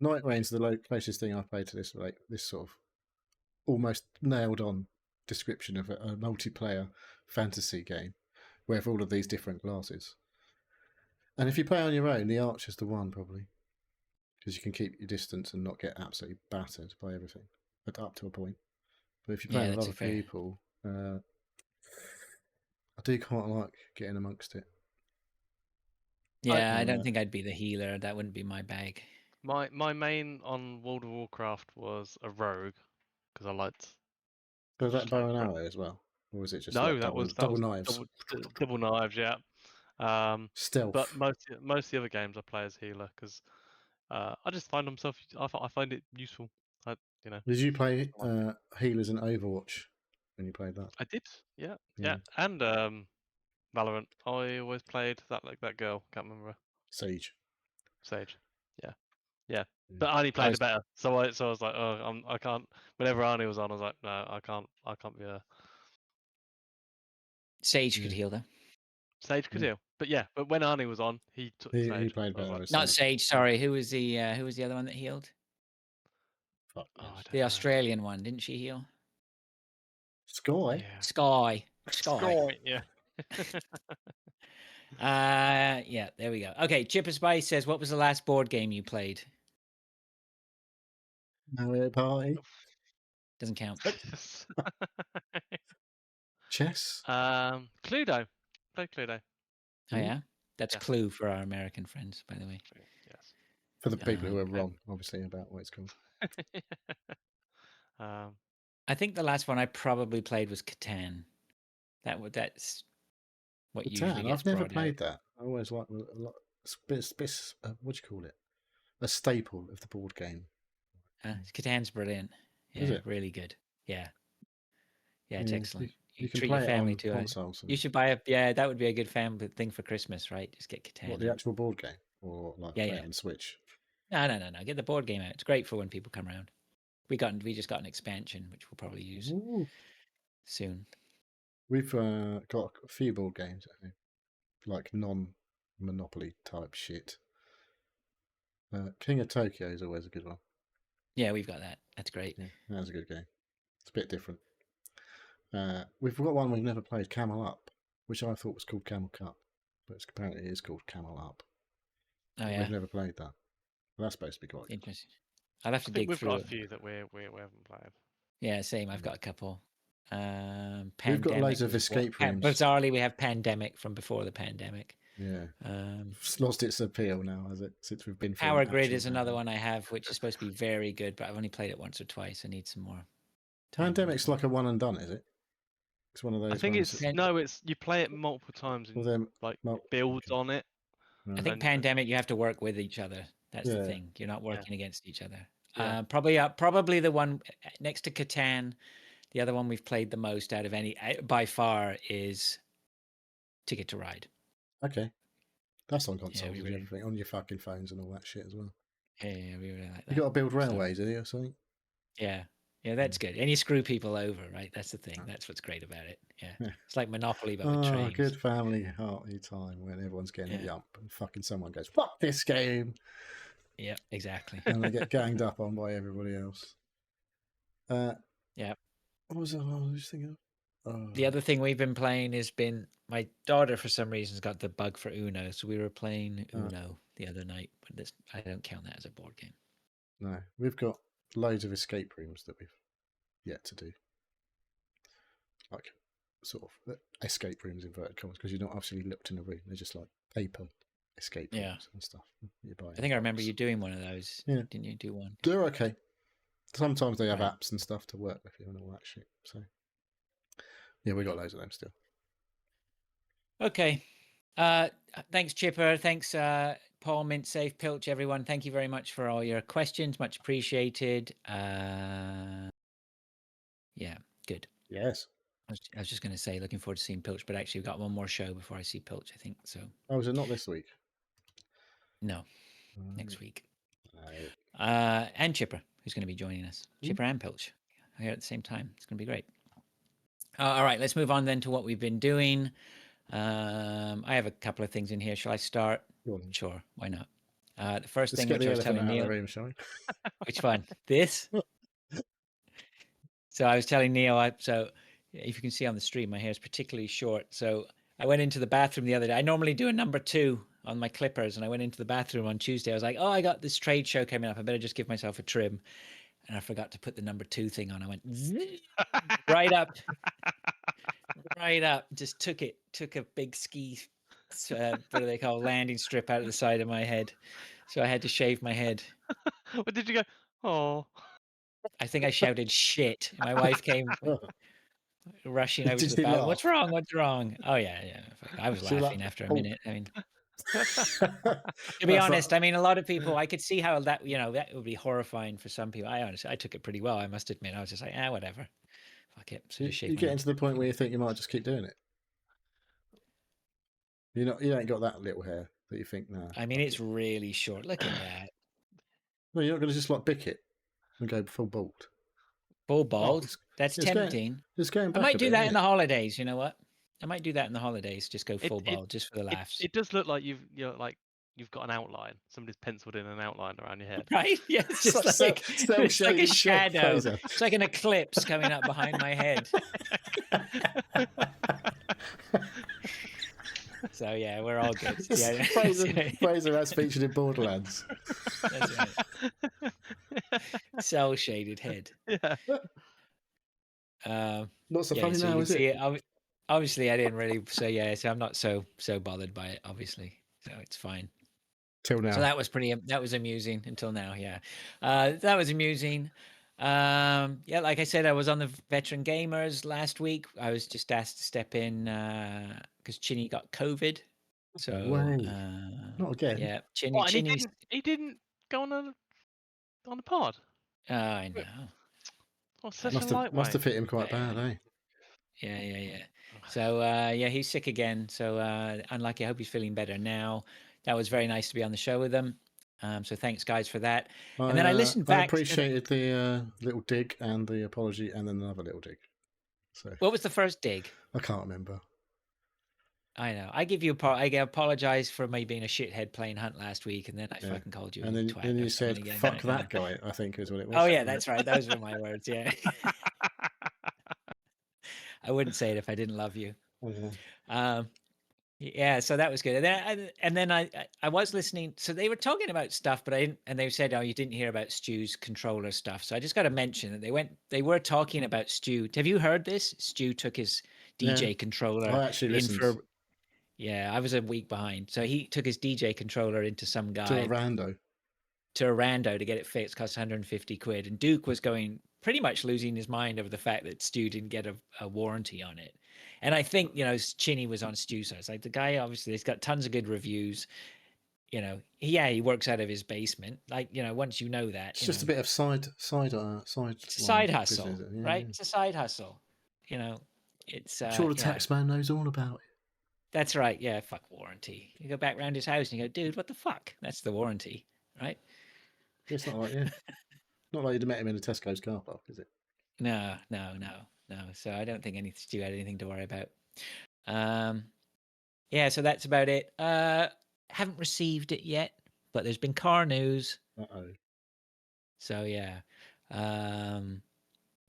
Night Rain's the closest thing I've played to this, like this sort of almost nailed on description of a multiplayer fantasy game where all of these different classes. And if you play on your own, the archer's the one probably, because you can keep your distance and not get absolutely battered by everything, but up to a point. But if you play with other people, I do quite like getting amongst it. Yeah, I don't think I'd be the healer. That wouldn't be my bag. My main on World of Warcraft was a rogue because I liked. So was that bow and arrow as well, or was it just no? like that was double knives? Double knives, yeah. Stealth. But most of the other games I play as healer because I just find myself. I find it useful. Did you play healers in Overwatch when you played that? I did, yeah. And Valorant. I always played that girl. Can't remember. Sage. Yeah. But Arnie played it better, so I was like, oh, I can't. Whenever Arnie was on, I was like, no, I can't be a. Sage could heal though. Sage could heal, but when Arnie was on, he took Sage. He played better. Like, not Sage. Sorry, who was the other one that healed? The Australian one, didn't she heal? Sky. Yeah. Sky. Yeah. Yeah, there we go. Okay, Chipper Spice says, what was the last board game you played? Mario Party. Doesn't count. Chess. Cluedo. Played Cluedo. Oh yeah, that's Clue for our American friends, by the way. Yes. For the people who are wrong, obviously, about what it's called. I think the last one I probably played was Catan. That's what Catan? usually gets I've never brought played out. that. I always like a lot. What do you call it? A staple of the board game. Catan's brilliant. Yeah, Is it? really good. Yeah, it's excellent. You can treat play your family it to on it. consoles. You should buy that would be a good family thing for Christmas, right? Just get Catan. What, the actual board game, or like play it on the Switch? No. Get the board game out. It's great for when people come around. We just got an expansion, which we'll probably use soon. We've got a few board games, I think, like non-Monopoly type shit. King of Tokyo is always a good one. Yeah, we've got that. That's great. Yeah, that's a good game. It's a bit different. We've got one we've never played, Camel Up, which I thought was called Camel Cup, but apparently it is called Camel Up. Oh yeah, we've never played that. Well, that's supposed to be quite interesting. I'll have to dig through. We've got a few that we haven't played. Yeah, same. I've got a couple. We've got loads of escape rooms. Bizarrely, we have Pandemic from before the pandemic. Yeah. It's lost its appeal now, has it? Since we've been. Power Grid is another one I have, which is supposed to be very good, but I've only played it once or twice. I need some more. Pandemic's like a one and done, is it? It's one of those. I think it's you play it multiple times and builds on it. I think Pandemic, you have to work with each other. That's the thing. You're not working against each other. Yeah. Probably the one next to Catan. The other one we've played the most out of any by far is Ticket to Ride. Okay, that's on consoles and everything, on your fucking phones and all that shit as well. Yeah, we really like that. You got to build railways, do you, or something? Yeah, that's good. And you screw people over, right? That's the thing. That's what's great about it. Yeah. It's like Monopoly, but with trains. Good family hearty time when everyone's getting a yump and fucking someone goes, "Fuck this game." Yeah, exactly. And they get ganged up on by everybody else. Yeah. What was I just thinking of? The other thing we've been playing has been my daughter, for some reason, has got the bug for Uno. So we were playing Uno the other night, but this, I don't count that as a board game. No, we've got loads of escape rooms that we've yet to do. Like, sort of escape rooms, inverted commas, because you're not actually looked in a room. They're just like paper escape rooms and stuff. You buy I think I remember you doing one of those. Yeah. Didn't you do one? They're okay. Sometimes they have apps and stuff to work with you and all that shit. So, yeah, we got loads of them still. Okay. Thanks, Chipper. Thanks, Paul, Mint Safe, Pilch, everyone. Thank you very much for all your questions. Much appreciated. Yeah, good. Yes. I was just going to say, looking forward to seeing Pilch, but actually we've got one more show before I see Pilch, I think. So. Oh, is it not this week? No, next week. No. And Chipper, who's going to be joining us. Chipper and Pilch here at the same time. It's going to be great. All right, let's move on then to what we've been doing. I have a couple of things in here. Shall I start? Sure, why not? The first thing which I was telling Neil. Room, shall we? Which one? This? So I was telling Neil, so if you can see on the stream, my hair is particularly short. So I went into the bathroom the other day. I normally do a number 2 on my clippers, and I went into the bathroom on Tuesday. I was like, oh, I got this trade show coming up. I better just give myself a trim. And I forgot to put the number 2 thing on. I went right up. Right up. Just took a big ski, what do they call, landing strip out of the side of my head. So I had to shave my head. What did you go? Oh. I think I shouted shit. My wife came rushing over to the bathroom. What's wrong? What's wrong? Oh yeah. I was laughing after a minute. I mean, to be honest, I mean, a lot of people, I could see how that, that would be horrifying for some people. I took it pretty well, I must admit. I was just like, whatever. Fuck it. So you get into the point where you think you might just keep doing it. You ain't got that little hair that you think, nah. I mean, it's really short. Look at that. No, you're not going to just like bick it and go full bald. Full bald? That's tempting. Going back I might do that in the holidays. You know what? I might do that in the holidays. Just go full bald, just for the laughs. It does look like you've got an outline. Somebody's penciled in an outline around your head. Right? Yeah, it's just it's like a shadow. It's like an eclipse coming up behind my head. So yeah, we're all good. Yeah. Fraser as featured in Borderlands. That's right. Cell shaded head. Yeah. Not so funny now, is it? Obviously, I didn't really say so I'm not so bothered by it. Obviously, so it's fine. Till now. So that was amusing until now. Yeah, that was amusing. Yeah, like I said, I was on the Veteran Gamers last week. I was just asked to step in because Chinny got COVID. So not again. Yeah, Chinny. He didn't go on the pod. I know. Must have hit him quite bad, eh? Yeah. So yeah, he's sick again. So unlucky. I hope he's feeling better now. That was very nice to be on the show with them. So thanks, guys, for that. And then I listened back. I appreciated the little dig and the apology, and then another little dig. So what was the first dig? I can't remember. I know. I apologize for me being a shithead playing Hunt last week, and then I fucking called you. And then you said, "Fuck that guy." I think is what it was. Oh yeah, that's right. Those were my words. Yeah. I wouldn't say it if I didn't love you. Mm-hmm. Yeah, so that was good. And then I was listening. So they were talking about stuff, but I didn't. And they said, "Oh, you didn't hear about Stu's controller stuff." So I just got to mention that they were talking about Stu. Have you heard this? Stu took his DJ controller. I actually listened. Yeah, I was a week behind. So he took his DJ controller into some guy. To a rando to get it fixed. Cost 150 quid. And Duke was going pretty much losing his mind over the fact that Stu didn't get a warranty on it. And I think, Chinny was on Stu's side. It's like the guy, obviously, he's got tons of good reviews. He works out of his basement. Like, once you know that. It's just a bit of side it's a side hustle, business, right? Yeah. It's a side hustle. It's... I'm sure the tax man knows all about it. That's right. Yeah, fuck warranty. You go back round his house and you go, dude, what the fuck? That's the warranty, right? It's not like, not like you'd have met him in a Tesco's car park, is it? No. So I don't think Stu had anything to worry about. Yeah, so that's about it. Haven't received it yet, but there's been car news. Uh-oh. So yeah,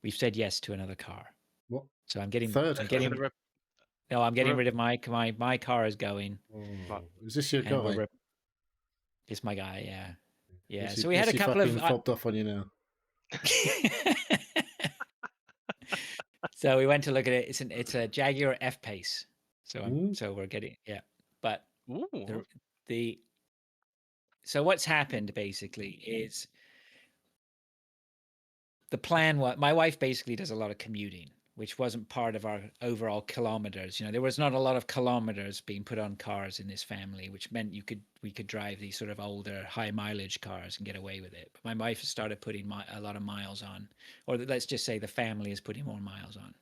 we've said yes to another car. What? So I'm getting Third I'm car. getting no, I'm getting rid of my car is going, Oh, is this your and guy? it's my guy. Yeah, yeah. Is So we had a he couple fucking of. fobbed off on you now? So we went to look at it. It's a Jaguar F-Pace. Ooh. So we're getting but Ooh. the so what's happened basically is the plan. What my wife basically does a lot of commuting, which wasn't part of our overall kilometers. You know, there was not a lot of kilometers being put on cars in this family, which meant we could drive these sort of older, high mileage cars and get away with it. But my wife has started putting a lot of miles on, or let's just say the family is putting more miles on.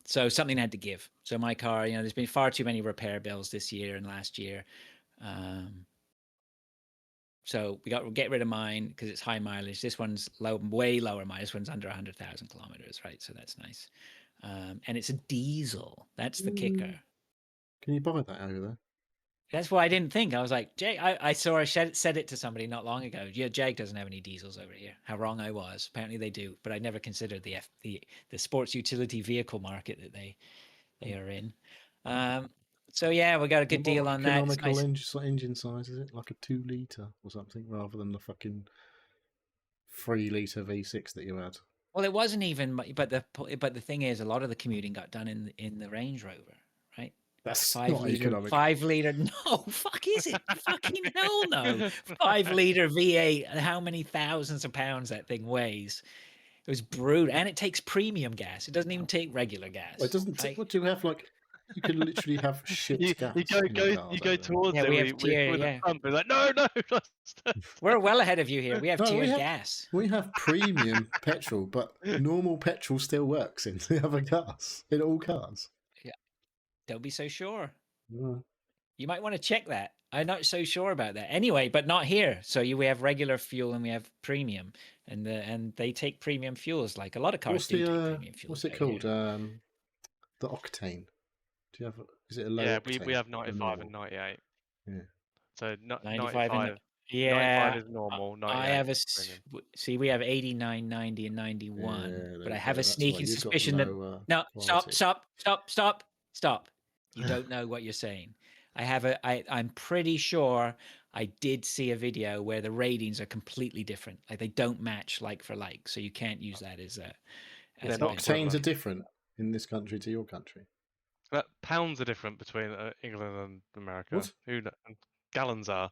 So something had to give. So my car, you know, there's been far too many repair bills this year and last year. So we got to get rid of mine because it's high mileage. This one's way lower mileage. This one's under 100,000 kilometers, right? So that's nice. And it's a diesel. That's the kicker. Can you buy that over there? That's what I didn't think. I was like, Jay, I saw I said it to somebody not long ago. Yeah, Jag doesn't have any diesels over here. How wrong I was. Apparently they do, but I never considered the sports utility vehicle market that they are in. So yeah, we got a good deal on that. It's Economical nice. engine size, is it? Like a 2 litre or something, rather than the fucking 3 litre V6 that you had. Well, it wasn't even, but the thing is, a lot of the commuting got done in the Range Rover, right? That's 5 not liter, economic. 5 liter. No, fuck is it? Fucking hell no. 5 liter V8. How many thousands of pounds that thing weighs? It was brutal, and it takes premium gas. It doesn't even take regular gas. Well, it doesn't. Right? What do you have? Like, you can literally have shit gas. You go towards Yeah, it we have with tier. with a Yeah, thump. It's like no. we're well ahead of you here. We have No, tiered gas. We have premium petrol, but normal petrol still works in the other cars, in all cars. Yeah, don't be so sure. Yeah. You might want to check that. I'm not so sure about that. Anyway, but not here. So we have regular fuel and we have premium, and they take premium fuels. Like a lot of cars take premium fuels. What's it called? The octane. Do you have? Is it a low octane? we have 95 and 98. Yeah. So 95 95. Yeah, 95 is normal. 98 I have premium. we have 89, 90, and 91. Yeah, but I have a sneaking suspicion that no, quality. stop. You don't know what you're saying. I'm pretty sure I did see a video where the ratings are completely different. Like they don't match like for like, so you can't use that as a. Octanes are different in this country to your country. Pounds are different between England and America. What? Who knows? Gallons are.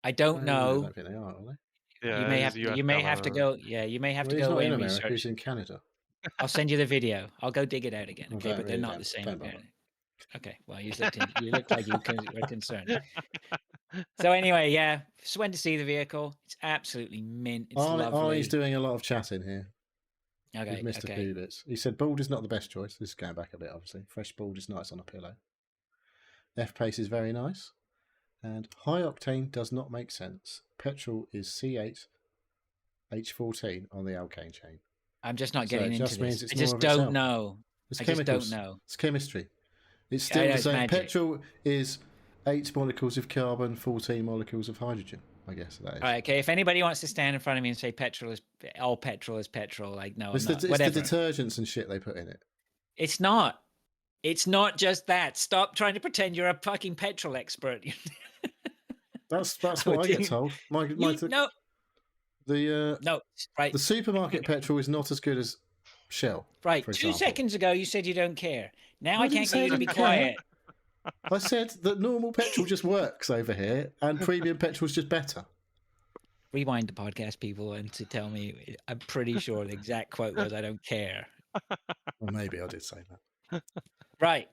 I don't know. I don't think they are they? Yeah, you may have to go. Yeah, you may have to go away and America, research. he's in Canada. I'll send you the video. I'll go dig it out again. Okay, but they're really not the same. don't bother. Okay, well, you looked like you were concerned. So anyway, yeah, just went to see the vehicle. It's absolutely mint. It's lovely. Ollie's doing a lot of chatting here. Okay, We've missed a few bits. He said bald is not the best choice. This is going back a bit, obviously. Fresh bald is nice on a pillow. F-Pace is very nice. And high octane does not make sense. Petrol is C8 H14 on the alkane chain. I'm just not getting into this. Means I just don't know. It's I chemicals. just don't know. It's chemistry. It's still the same. Magic. Petrol is 8 molecules of carbon, 14 molecules of hydrogen. I guess that is. All right, okay. If anybody wants to stand in front of me and say all petrol is petrol, like no, It's I'm not. the Whatever. detergents and shit they put in it. It's not. It's not just that. Stop trying to pretend you're a fucking petrol expert. That's what I get told. No, right. The supermarket petrol is not as good as Shell. Right. For 2 example. seconds ago, you said you don't care. Now I can't get you to be care. quiet. I said that normal petrol just works over here, and premium petrol is just better. Rewind the podcast, people, and to tell me, I'm pretty sure the exact quote was, "I don't care." Well, maybe I did say that. Right.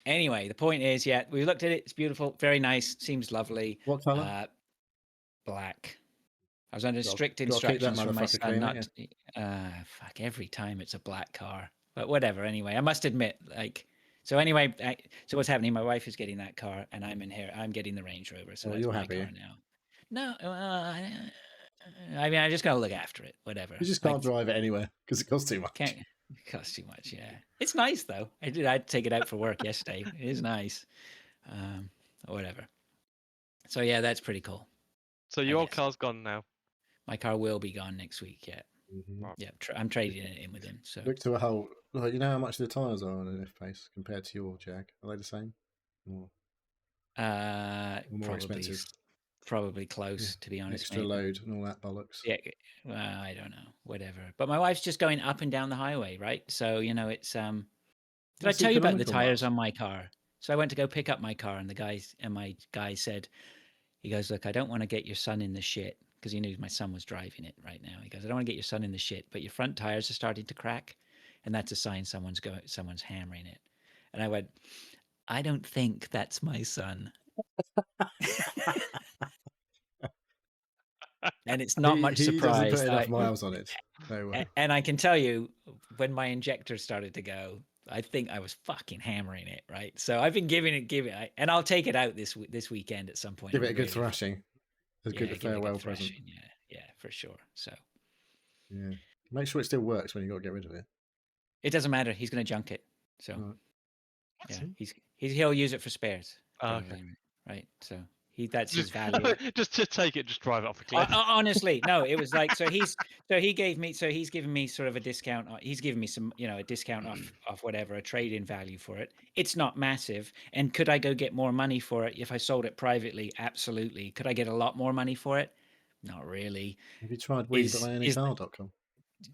Anyway, the point is, yeah, we looked at it. It's beautiful, very nice, seems lovely. What colour? Black. I was under strict instructions from my son clean, not. Fuck! Every time it's a black car, but whatever. Anyway, I must admit, like. So anyway, so what's happening? My wife is getting that car, and I'm in here. I'm getting the Range Rover. So that's you're my happy car now. No, I mean, I just gotta look after it. Whatever. You just can't drive it anywhere because it costs too much. It costs too much. Yeah, it's nice though. I'd take it out for work yesterday. It is nice. Or whatever. So yeah, that's pretty cool. So your old car's gone now. My car will be gone next week. Yeah. Right. Yeah, I'm trading it in with him. So Look to a whole. Like, you know how much the tyres are on an F-Pace compared to your Jag? Are they the same? Or more expensive? Probably close, to be honest. Extra load and all that bollocks. Yeah, well, I don't know, whatever. But my wife's just going up and down the highway, right? So it's Did I tell you about the tires on my car? So I went to go pick up my car, and my guy said, he goes, "Look, I don't want to get your son in the shit," because he knew my son was driving it right now. He goes, "I don't want to get your son in the shit, but your front tires are starting to crack, and that's a sign someone's hammering it." And I went, "I don't think that's my son." And it's not much surprise. He doesn't put enough miles on it. And I can tell you, when my injector started to go, I think I was fucking hammering it, right? So I've been giving it, and I'll take it out this weekend at some point. Give it a good thrashing. A good farewell present. Yeah, for sure. So yeah, make sure it still works when you got to get rid of it. It doesn't matter. He's going to junk it. So yeah, he'll use it for spares. Okay. Right. So that's his value. Just to take it, just drive it off a cliff. Honestly, no. It was like he's given me sort of a discount. He's given me some a discount off whatever, a trade-in value for it. It's not massive. And could I go get more money for it if I sold it privately? Absolutely. Could I get a lot more money for it? Not really. Have you tried WeBuyAnyCar.com?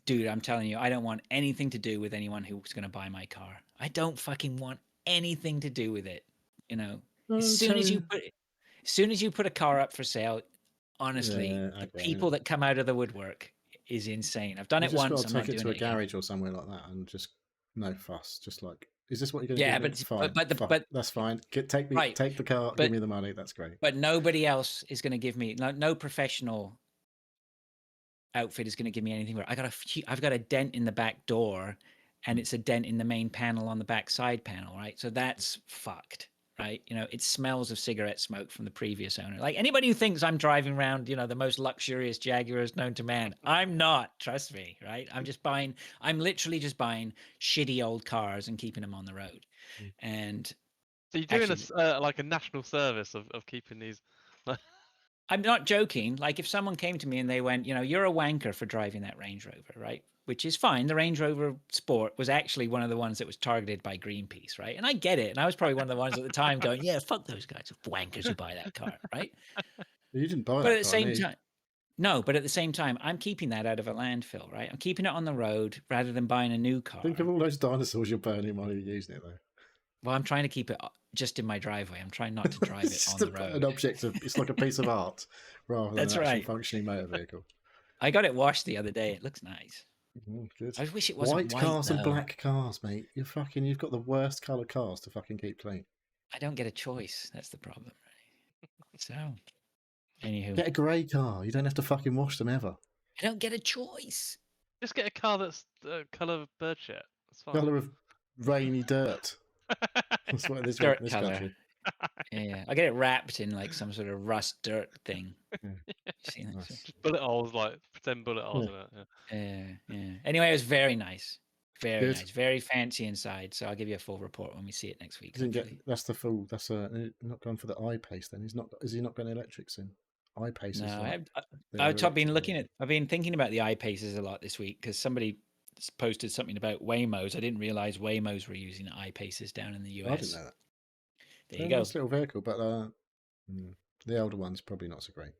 Dude, I'm telling you, I don't want anything to do with anyone who's going to buy my car. I don't fucking want anything to do with it. As soon as you put a car up for sale, honestly, the people that come out of the woodwork is insane. I've done it once. Just got to take it to a garage or somewhere like that, and just no fuss. Just like, is this what you're going to do? Yeah, but that's fine. Take the car. Give me the money. That's great. But nobody else is going to give me no professional outfit is going to give me anything. I've got a dent in the back door, and it's a dent in the main panel on the back side panel, right? So that's fucked, right? It smells of cigarette smoke from the previous owner. Like, anybody who thinks I'm driving around, the most luxurious Jaguars known to man, I'm not. Trust me, right? I'm literally just buying shitty old cars and keeping them on the road. And so you're doing like a national service of keeping these. I'm not joking. Like, if someone came to me and they went, you're a wanker for driving that Range Rover, right? Which is fine. The Range Rover Sport was actually one of the ones that was targeted by Greenpeace, right? And I get it. And I was probably one of the ones at the time going, yeah, fuck those guys, wankers who buy that car, right? You didn't buy that car. But at the same time, no, but at the same time, I'm keeping that out of a landfill, right? I'm keeping it on the road rather than buying a new car. Think of all those dinosaurs you're burning while you're using it, though. Well, I'm trying to keep it just in my driveway. I'm trying not to drive it on the road. An object it's like a piece of art rather than an actual functioning motor vehicle. I got it washed the other day. It looks nice. Good. I wish it wasn't white cars and black cars, mate. You've got the worst colour cars to fucking keep clean. I don't get a choice. That's the problem, right? So, anywho, get a grey car. You don't have to fucking wash them ever. I don't get a choice. Just get a car that's the colour of bird shit. That's fine. Colour of rainy dirt. That's what it is in this country. Yeah, I get it wrapped in like some sort of rust dirt thing. Yeah. Nice. Just bullet holes, like pretend bullet holes in it. Yeah. Anyway, it was very nice. Very nice. Very fancy inside. So I'll give you a full report when we see it next week. That's not going for the I-Pace then. Is he not going electrics in? I-Pace. No, I've been thinking about the I-Paces a lot this week because somebody posted something about Waymos. I didn't realize Waymos were using I-Paces down in the US. I didn't know that. There you go. Nice little vehicle, but the older one's probably not so great.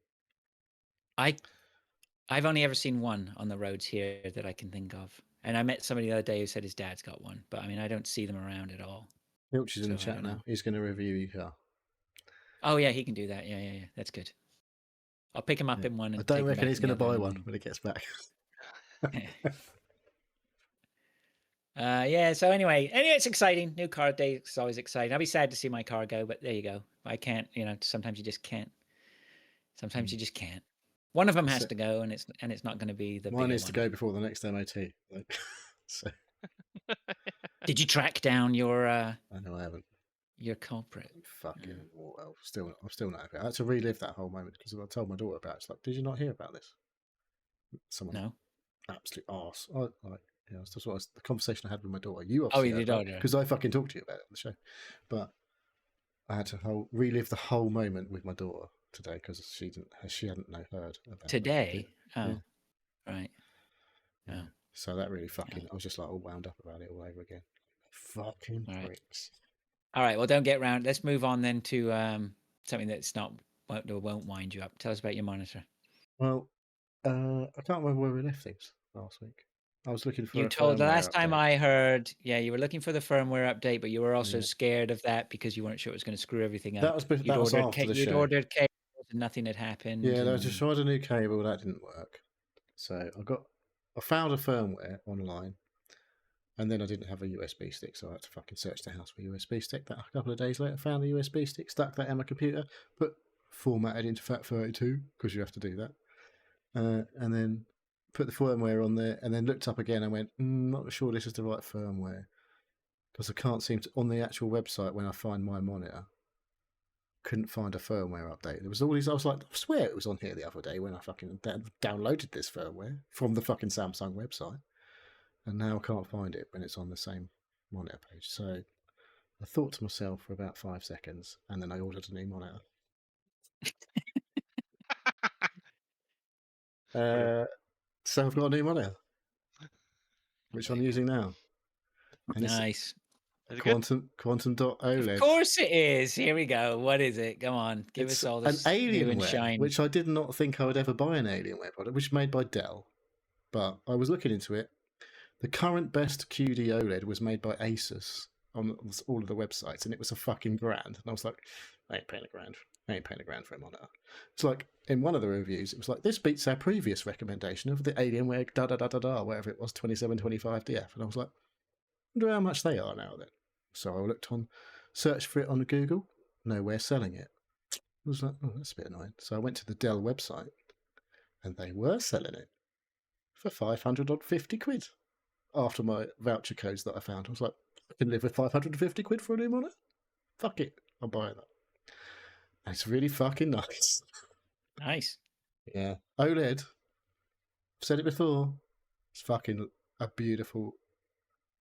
I've only ever seen one on the roads here that I can think of, and I met somebody the other day who said his dad's got one, but I mean I don't see them around at all. Filch's in the chat now. He's going to review your car. Oh yeah, he can do that. Yeah. That's good. I'll pick him up in one. And I don't reckon he's going to buy one when he gets back. So anyway, it's exciting. New car day is always exciting. I'll be sad to see my car go, but there you go. I can't, sometimes you just can't. Sometimes you just can't. One of them has to go, and it's not going to be the one needs to go before the next MOT. So. Did you track down your I know I haven't. Your culprit. Fucking well, I'm still not happy. I had to relive that whole moment because I told my daughter about it. It's like, did you not hear about this? No. Absolute arse. That's what the conversation I had with my daughter. You obviously because I fucking talked to you about it on the show. But I had to relive the whole moment with my daughter today because she hadn't heard about today. it. Right. Yeah. So that really fucking, I was just like all wound up about it all over again. Fucking pricks. All right, well, don't get round. Let's move on then to something that's won't wind you up. Tell us about your monitor. Well, I can't remember where we left things last week. I was looking for You a told the last firmware time update. I heard, you were looking for the firmware update, but you were also scared of that because you weren't sure it was going to screw everything up. That was after the show. You'd ordered cables and nothing had happened. Yeah, I just tried a new cable that didn't work. So I found a firmware online, and then I didn't have a USB stick, so I had to fucking search the house for a USB stick. That a couple of days later, found a USB stick, stuck that in my computer, formatted into FAT32 because you have to do that, and then put the firmware on there, and then looked up again and went, not sure this is the right firmware because I can't seem to on the actual website when I find my monitor. Couldn't find a firmware update. There was all these. I was like, I swear it was on here the other day when I fucking downloaded this firmware from the fucking Samsung website, and now I can't find it when it's on the same monitor page. So I thought to myself for about 5 seconds, and then I ordered a new monitor. So I've got a new monitor, which I'm using now. And nice. Is it Quantum Dot OLED. Of course it is. Here we go. What is it? Come on, give us all this an new and Alienware, shiny. which I did not think I would ever buy an Alienware product, which is made by Dell. But I was looking into it. The current best QD OLED was made by Asus on all of the websites, and it was a fucking grand. And I was like, I ain't paying a grand for a monitor. It's like in one of the reviews, it was like, this beats our previous recommendation of the Alienware whatever it was, 2725DF. And I was like, I wonder how much they are now then. So I looked searched for it on Google, nowhere selling it. I was like, oh, that's a bit annoying. So I went to the Dell website, and they were selling it for 550 quid. After my voucher codes that I found, I was like, I can live with 550 quid for a new monitor. Fuck it, I'll buy that. And it's really fucking nice. Nice. Yeah. OLED, I've said it before, it's fucking a beautiful,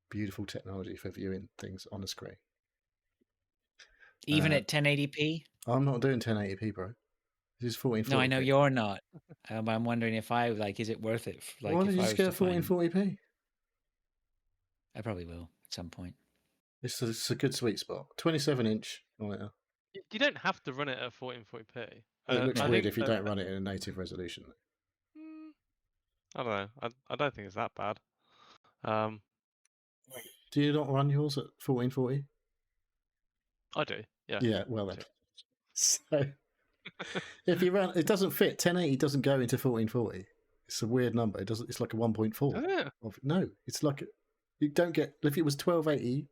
beautiful technology for viewing things on a screen. Even at 1080p? I'm not doing 1080p, bro. This is 1440p. No, I know you're not. I'm wondering if is it worth it? Why don't you just get a 1440p? I probably will at some point. It's a good sweet spot. 27-inch monitor. You don't have to run it at 1440p. It looks weird if you don't run it in a native resolution. I don't know. I don't think it's that bad. Do you not run yours at 1440? I do. Yeah. Yeah. Well then. So if you run, it doesn't fit. 1080 doesn't go into 1440. It's a weird number. It doesn't. It's like a 1.4. Oh, yeah. No, it's like you don't get. If it was 1280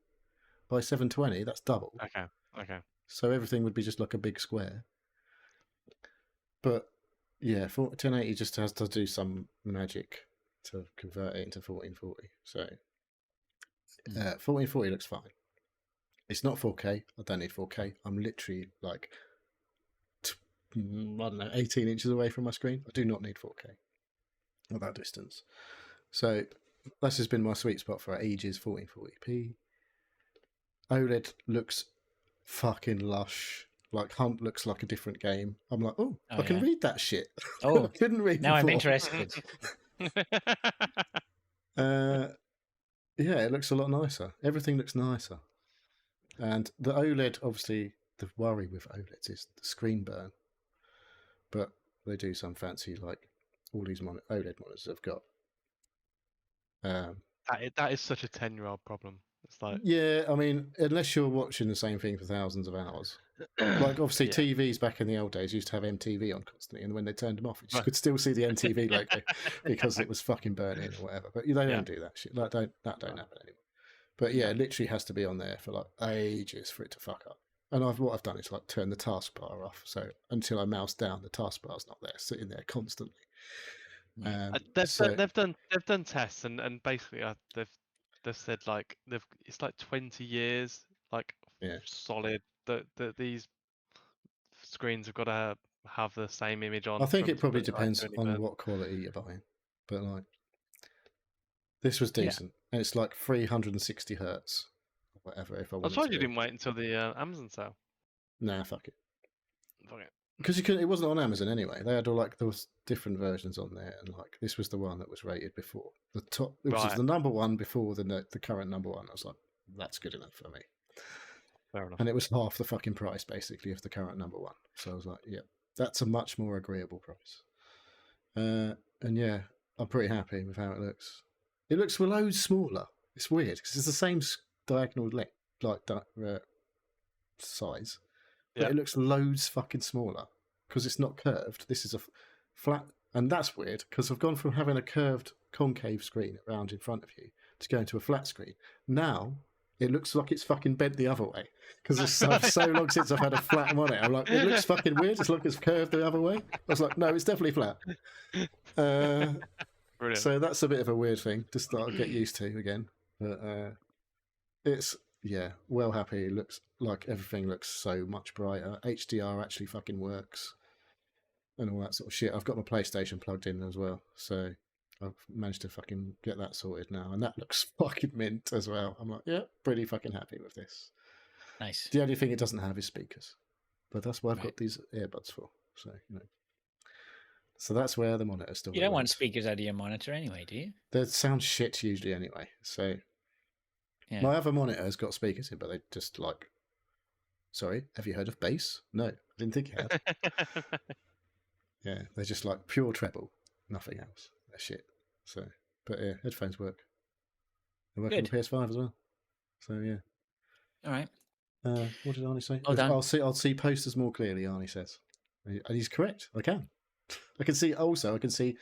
by 720, that's double. Okay. So everything would be just like a big square. But yeah, 1080 just has to do some magic to convert it into 1440. So 1440 looks fine. It's not 4K. I don't need 4K. I'm literally like, I don't know, 18 inches away from my screen. I do not need 4K at that distance. So this has been my sweet spot for ages, 1440p. OLED looks fucking lush. Like Hunt looks like a different game. I'm like, I can read that shit. Oh, I couldn't read now before. I'm interested. Yeah, it looks a lot nicer. Everything looks nicer. And the OLED, obviously, the worry with OLEDs is the screen burn. But they do some fancy, like all these OLED monitors have got. That is such a 10-year-old problem. It's like, yeah, I mean, unless you're watching the same thing for thousands of hours. Like, obviously, TVs back in the old days used to have MTV on constantly, and when they turned them off, you could still see the MTV logo because it was fucking burning or whatever. But they don't do that shit. Like, that don't happen anymore. But yeah, it literally has to be on there for like ages for it to fuck up. And what I've done is like turn the taskbar off, so until I mouse down, the taskbar's not there, sitting there constantly. They've done tests and basically they've said like it's like 20 years like solid that these screens have got to have the same image on. I think it probably depends on what quality you're buying, but like this was decent, and it's like 360 hertz, or whatever. If I was surprised you didn't wait until the Amazon sale. Nah, fuck it. Fuck it. because you couldn't. It wasn't on Amazon anyway. They had all like there was different versions on there, and like this was the one that was rated before the top. It was Right. the number one before the current number one. I was like, that's good enough for me. Fair enough. And it was half the fucking price basically of the current number one. So I was like, yeah, that's a much more agreeable price. And yeah, I'm pretty happy with how it looks. It looks loads smaller. It's weird because it's the same diagonal length, like size, but it looks loads fucking smaller because it's not curved. This is a flat, and that's weird because I've gone from having a curved concave screen around in front of you to going to a flat screen. Now it looks like it's fucking bent the other way because it's so long since I've had a flat monitor. I'm like, it looks fucking weird. It's like it's curved the other way. I was like, no, it's definitely flat. Brilliant. So that's a bit of a weird thing to start get used to again. But it's well happy. It looks like everything looks so much brighter. HDR actually fucking works, and all that sort of shit. I've got my PlayStation plugged in as well, so I've managed to fucking get that sorted now, and that looks fucking mint as well. I'm like, yeah, pretty fucking happy with this. Nice. The only thing it doesn't have is speakers, but that's why I've got these earbuds for. So so that's where the monitor still. You don't want speakers out of your monitor anyway, do you? They sound shit usually anyway. So my other monitor has got speakers in, but they just like. Sorry, have you heard of bass? No, I didn't think you had. Yeah, they're just like pure treble, nothing else. They're shit. So, but yeah, headphones work. They work on the PS5 as well. So yeah. All right. What did Arnie say? Well done. I'll see posters more clearly. Arnie says, and he's correct. I can. I can see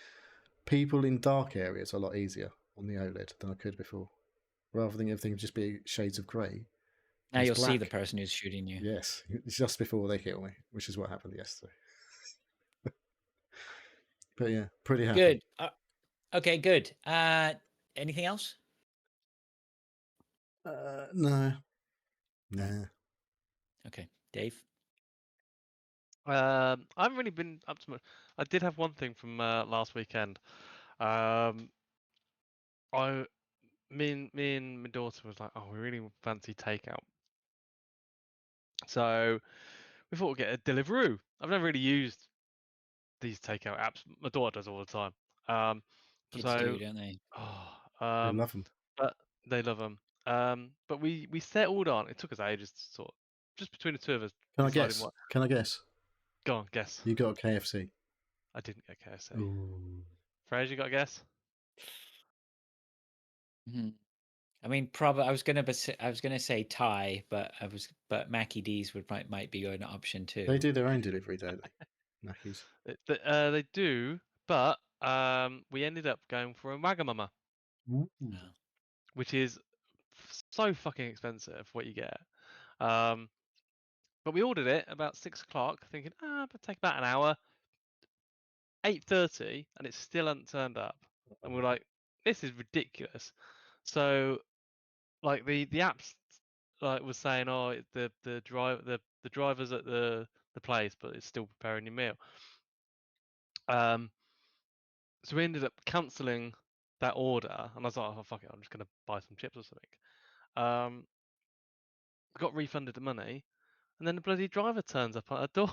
people in dark areas a lot easier on the OLED than I could before. Rather than everything just be shades of grey. Now you'll see the person who's shooting you. Yes, it's just before they kill me, which is what happened yesterday. But yeah, pretty happy. Good. Okay, good. Anything else? No. Nah. Okay, Dave. I haven't really been up to much. I did have one thing from last weekend. Me and my daughter was like, oh, we really fancy takeout. So we thought we'd get a Deliveroo. I've never really used these takeout apps. My daughter does all the time. Kids do, don't they? They love them. But they love them. But we settled on. It took us ages to sort. Just between the two of us. Can I guess? Can I guess? Go on, guess. You got a KFC. I didn't get KFC. Ooh. Fraser, you got a guess? I mean, probably I was gonna say Thai, but Mackie D's might be an option too. They do their own delivery, don't they? Mackie's. They do, but we ended up going for a Wagamama, which is so fucking expensive. What you get, but we ordered it about 6 o'clock, thinking, it'll take about an hour. 8:30, and it still hadn't turned up, and we're like, this is ridiculous. So, like the apps like was saying, oh, the driver's at the place, but it's still preparing your meal. So we ended up cancelling that order, and I was like, oh fuck it, I'm just gonna buy some chips or something. Got refunded the money, and then the bloody driver turns up at our door.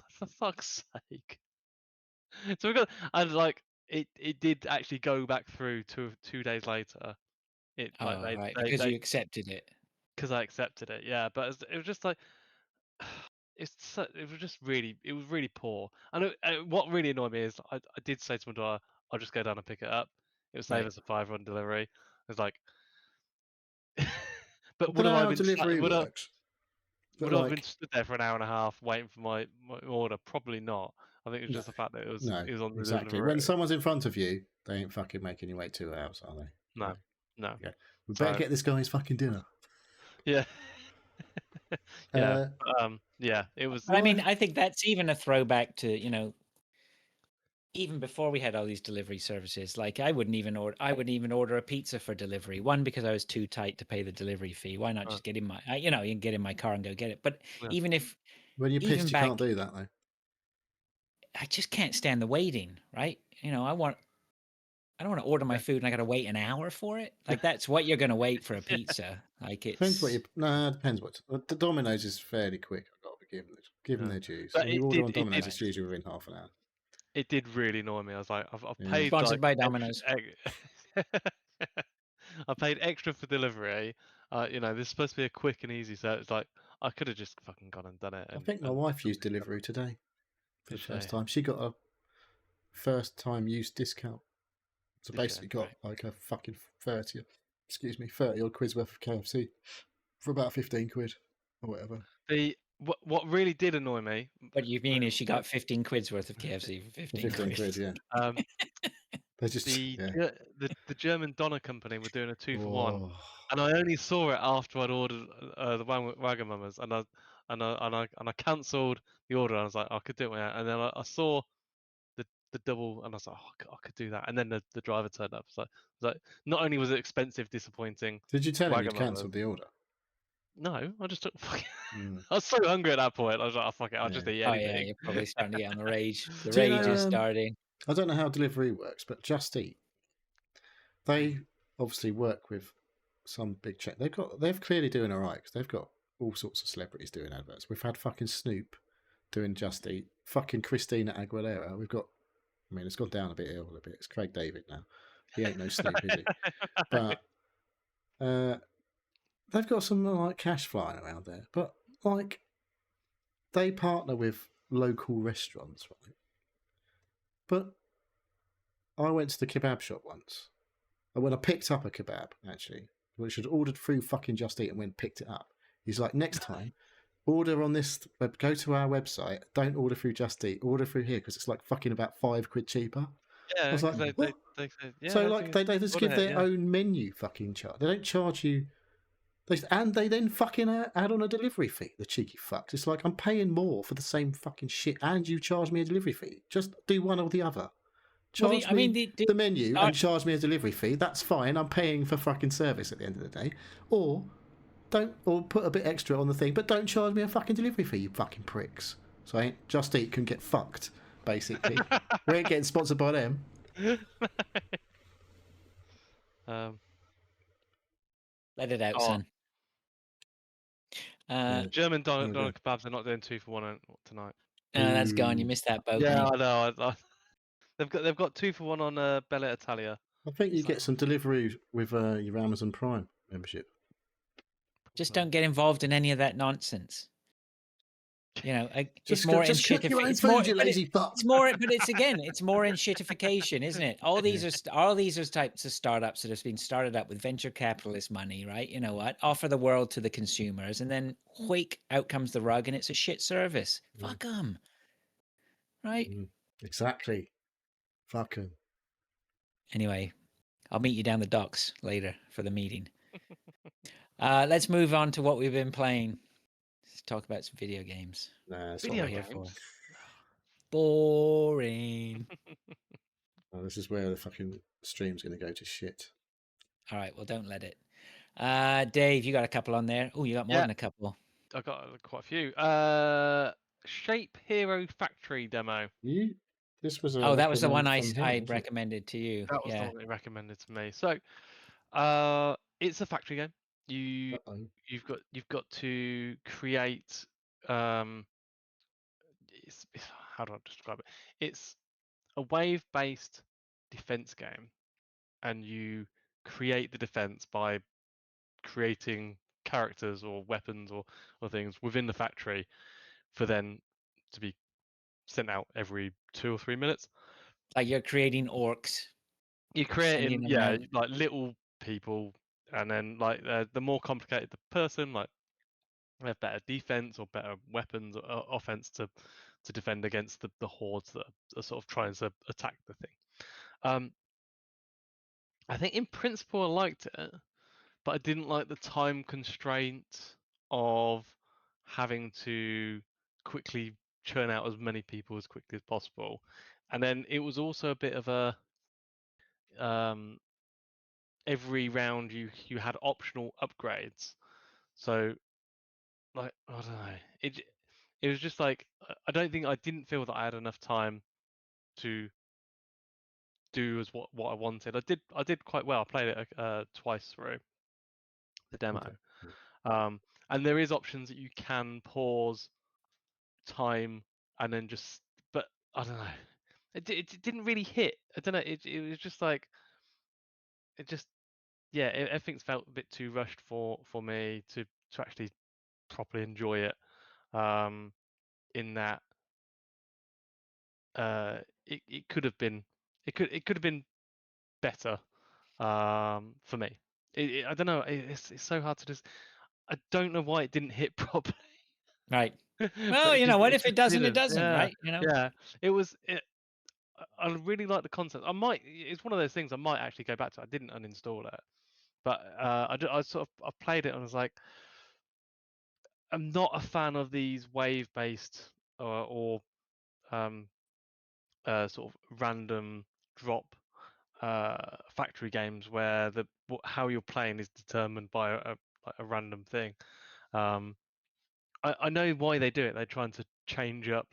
For fuck's sake! So we got, and like it did actually go back through 2 days later. Right, because you accepted it. Because I accepted it, yeah. But it was just like it was really poor. And what really annoyed me is I did say to my daughter, I'll just go down and pick it up. It would save us a £5 on delivery. It's like, but would I have been stood there for an hour and a half waiting for my order? Probably not. I think it was just the fact that it was on the exactly. When someone's in front of you, they ain't fucking making you wait 2 hours, are they? No. Yeah. We better get this guy his fucking dinner. Yeah. Yeah. It was. I mean, I think that's even a throwback to even before we had all these delivery services. Like I wouldn't even order a pizza for delivery. One, because I was too tight to pay the delivery fee. Why not just get in my you can get in my car and go get it. But even if when you're pissed, you can't do that though. I just can't stand the waiting, right? I don't want to order my food and I got to wait an hour for it. Like that's what you're going to wait for a pizza. Like it depends what depends what. The Domino's is fairly quick. I've got to be give them their dues. But When you order on Domino's, it's usually within half an hour. It did really annoy me. I was like, I've Yeah. paid Sponsored like by Domino's. I paid extra for delivery. This is supposed to be a quick and easy, so it's like I could have just fucking gone and done it. I think my wife used Deliveroo today for the first time. She got a first time use discount. So basically got like a fucking 30 odd quid's worth of KFC for about 15 quid or whatever. What really did annoy me. What you mean is she got 15 quid's worth of KFC for 15 quid, yeah. They just the German Donner company were doing a 2-for-1, and I only saw it after I'd ordered the Wagamamas, and I cancelled the order. I was like, I could do it, and then I saw the double, and I was like, I could do that. And then the driver turned up. So like, not only was it expensive, disappointing. Did you tell him you'd cancelled the order? No, I just took. I was so hungry at that point. I was like, oh, fuck it, I'll just eat anything. Oh yeah, you're probably starting to get on the rage. The rage is starting. I don't know how delivery works, but Just Eat, they obviously work with some big chain. They're clearly doing all right because they've got all sorts of celebrities doing adverts. We've had fucking Snoop doing Just Eat, fucking Christina Aguilera. We've got, I mean, it's gone down a bit. It's Craig David now. He ain't no Snoop, is he? But they've got some like cash flying around there. But like, they partner with local restaurants, right? But I went to the kebab shop once, and when I picked up a kebab, actually, which had ordered through fucking Just Eat and went and picked it up, he's like, next time, order on this, go to our website, don't order through Just Eat, order through here because it's like fucking about 5 quid cheaper. Yeah, I was like, they just give their own menu fucking charge. They don't charge you. And they then fucking add on a delivery fee, the cheeky fucks. It's like, I'm paying more for the same fucking shit and you charge me a delivery fee. Just do one or the other. Charge me the menu and charge me a delivery fee. That's fine. I'm paying for fucking service at the end of the day. Or put a bit extra on the thing, but don't charge me a fucking delivery fee, you fucking pricks. So Just Eat can get fucked, basically. We ain't getting sponsored by them. Let it out, son. German doner kebabs are not doing 2-for-1 tonight. That's gone. You missed that boat. Yeah, I know. They've got 2-for-1 on Bella Italia. I think you get some delivery with your Amazon Prime membership. Just don't get involved in any of that nonsense. You know, it's more in shitification. It's more in shitification, isn't it? All these are types of startups that have been started up with venture capitalist money, right? You know what? Offer the world to the consumers, and then out comes the rug, and it's a shit service. Fuck them, right? Exactly. Fuck them. Anyway, I'll meet you down the docks later for the meeting. Let's move on to what we've been playing. Let's talk about some video games. Nah, that's video what games. For. Boring. This is where the fucking stream's going to go to shit. All right, well, don't let it. Dave, you got a couple on there. Oh, you got more than a couple. I got quite a few. ShapeHero Factory Demo. This was that was the one I recommended to you. That was the one they recommended to me. So, it's a factory game. You've got to create. How do I describe it? It's a wave-based defense game, and you create the defense by creating characters or weapons or things within the factory for then to be sent out every 2 or 3 minutes. Like you're creating orcs. You're creating like little people, and then like the more complicated the person, like they have better defense or better weapons or offense to defend against the hordes that are sort of trying to attack the thing. I think in principle I liked it, but I didn't like the time constraint of having to quickly churn out as many people as quickly as possible. And then it was also a bit of a every round you had optional upgrades. So like I don't know, it was just like I didn't feel that I had enough time to do as what I wanted. I did quite well. I played it twice through the demo. And there is options that you can pause time, and then just. But I don't know. It didn't really hit. I don't know. It was just like it just everything's felt a bit too rushed for me to actually properly enjoy it. In that it could have been it could have been better for me. I don't know. It's so hard to just. I don't know why it didn't hit properly. Right. But Well, what it if it just doesn't? It didn't. doesn't, Yeah, right? yeah. It was. I really like the concept. I might. It's one of those things I might actually go back to. I didn't uninstall it, but I sort of I played it and I was like, I'm not a fan of these wave-based or sort of random drop factory games where how you're playing is determined by like a random thing. I know why they do it. They're trying to change up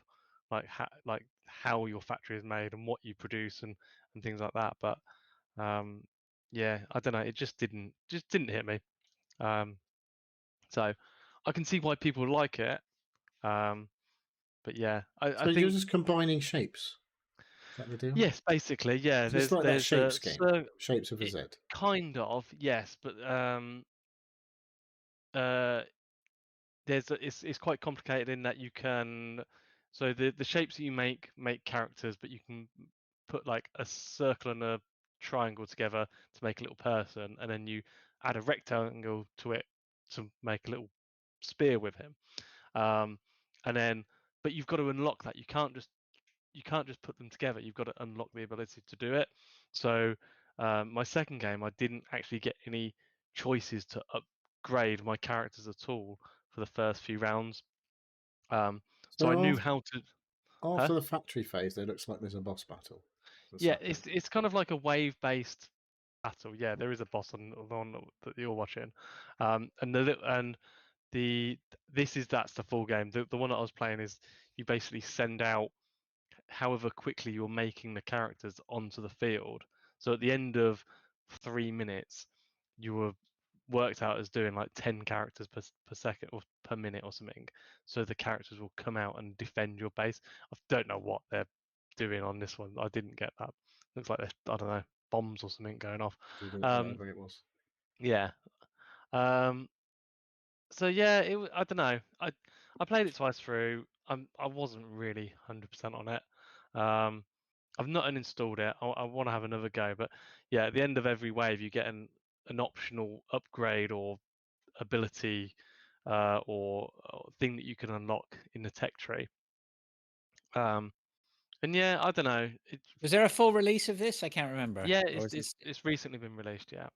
like how your factory is made and what you produce and things like that. But yeah, I don't know. It just didn't hit me. So I can see why people like it. But yeah, I So you're think just combining shapes. Is that the deal? yes, basically, yeah. So it's like that There's a shapes game, shapes of a Z. kind of yes, but uh it's quite complicated in that you can so the shapes that you make characters, but you can put like a circle and a triangle together to make a little person, and then you add a rectangle to it to make a little spear with him. And then but you've got to unlock that. You can't just put them together. You've got to unlock the ability to do it. So my second game, I didn't actually get any choices to upgrade my characters at all for the first few rounds. So I So knew how to. Huh? after the factory phase, there looks like there's a boss battle. That's Yeah, happening. it's kind of like a wave-based battle. Yeah, there is a boss on the one that you're watching, and that's the full game. The one that I was playing is you basically send out however quickly you're making the characters onto the field. So at the end of 3 minutes, you were worked out as doing like 10 characters per second or per minute or something. So the characters will come out and defend your base. I don't know what they're doing on this one. I didn't get that. Looks like there's, I don't know, bombs or something going off. Whatever it was. Yeah. So yeah, I don't know. I played it twice through. I wasn't really 100% on it. I've not uninstalled it. I want to have another go, but yeah, at the end of every wave, you get an optional upgrade or ability or thing that you can unlock in the tech tree. And yeah, I don't know. Was there a full release of this? I can't remember. Yeah, Or is this, it's recently been released. Yeah.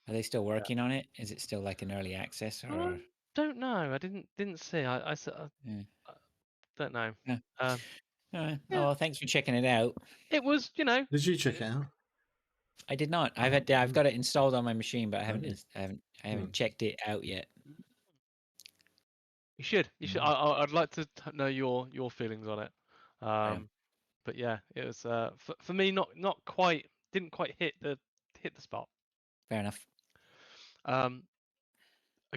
are they still Yeah. working on it? Is it still like an early access or? Don't know. I didn't see. Yeah. I don't know. Yeah. Um, Oh, yeah, well, thanks for checking it out. it was. Did you check it out? I did not. I've got it installed on my machine, but I Have you? haven't checked it out yet. You should. You should. I'd like to know your feelings on it. But yeah, it was for me not quite didn't quite hit the spot. Fair enough. A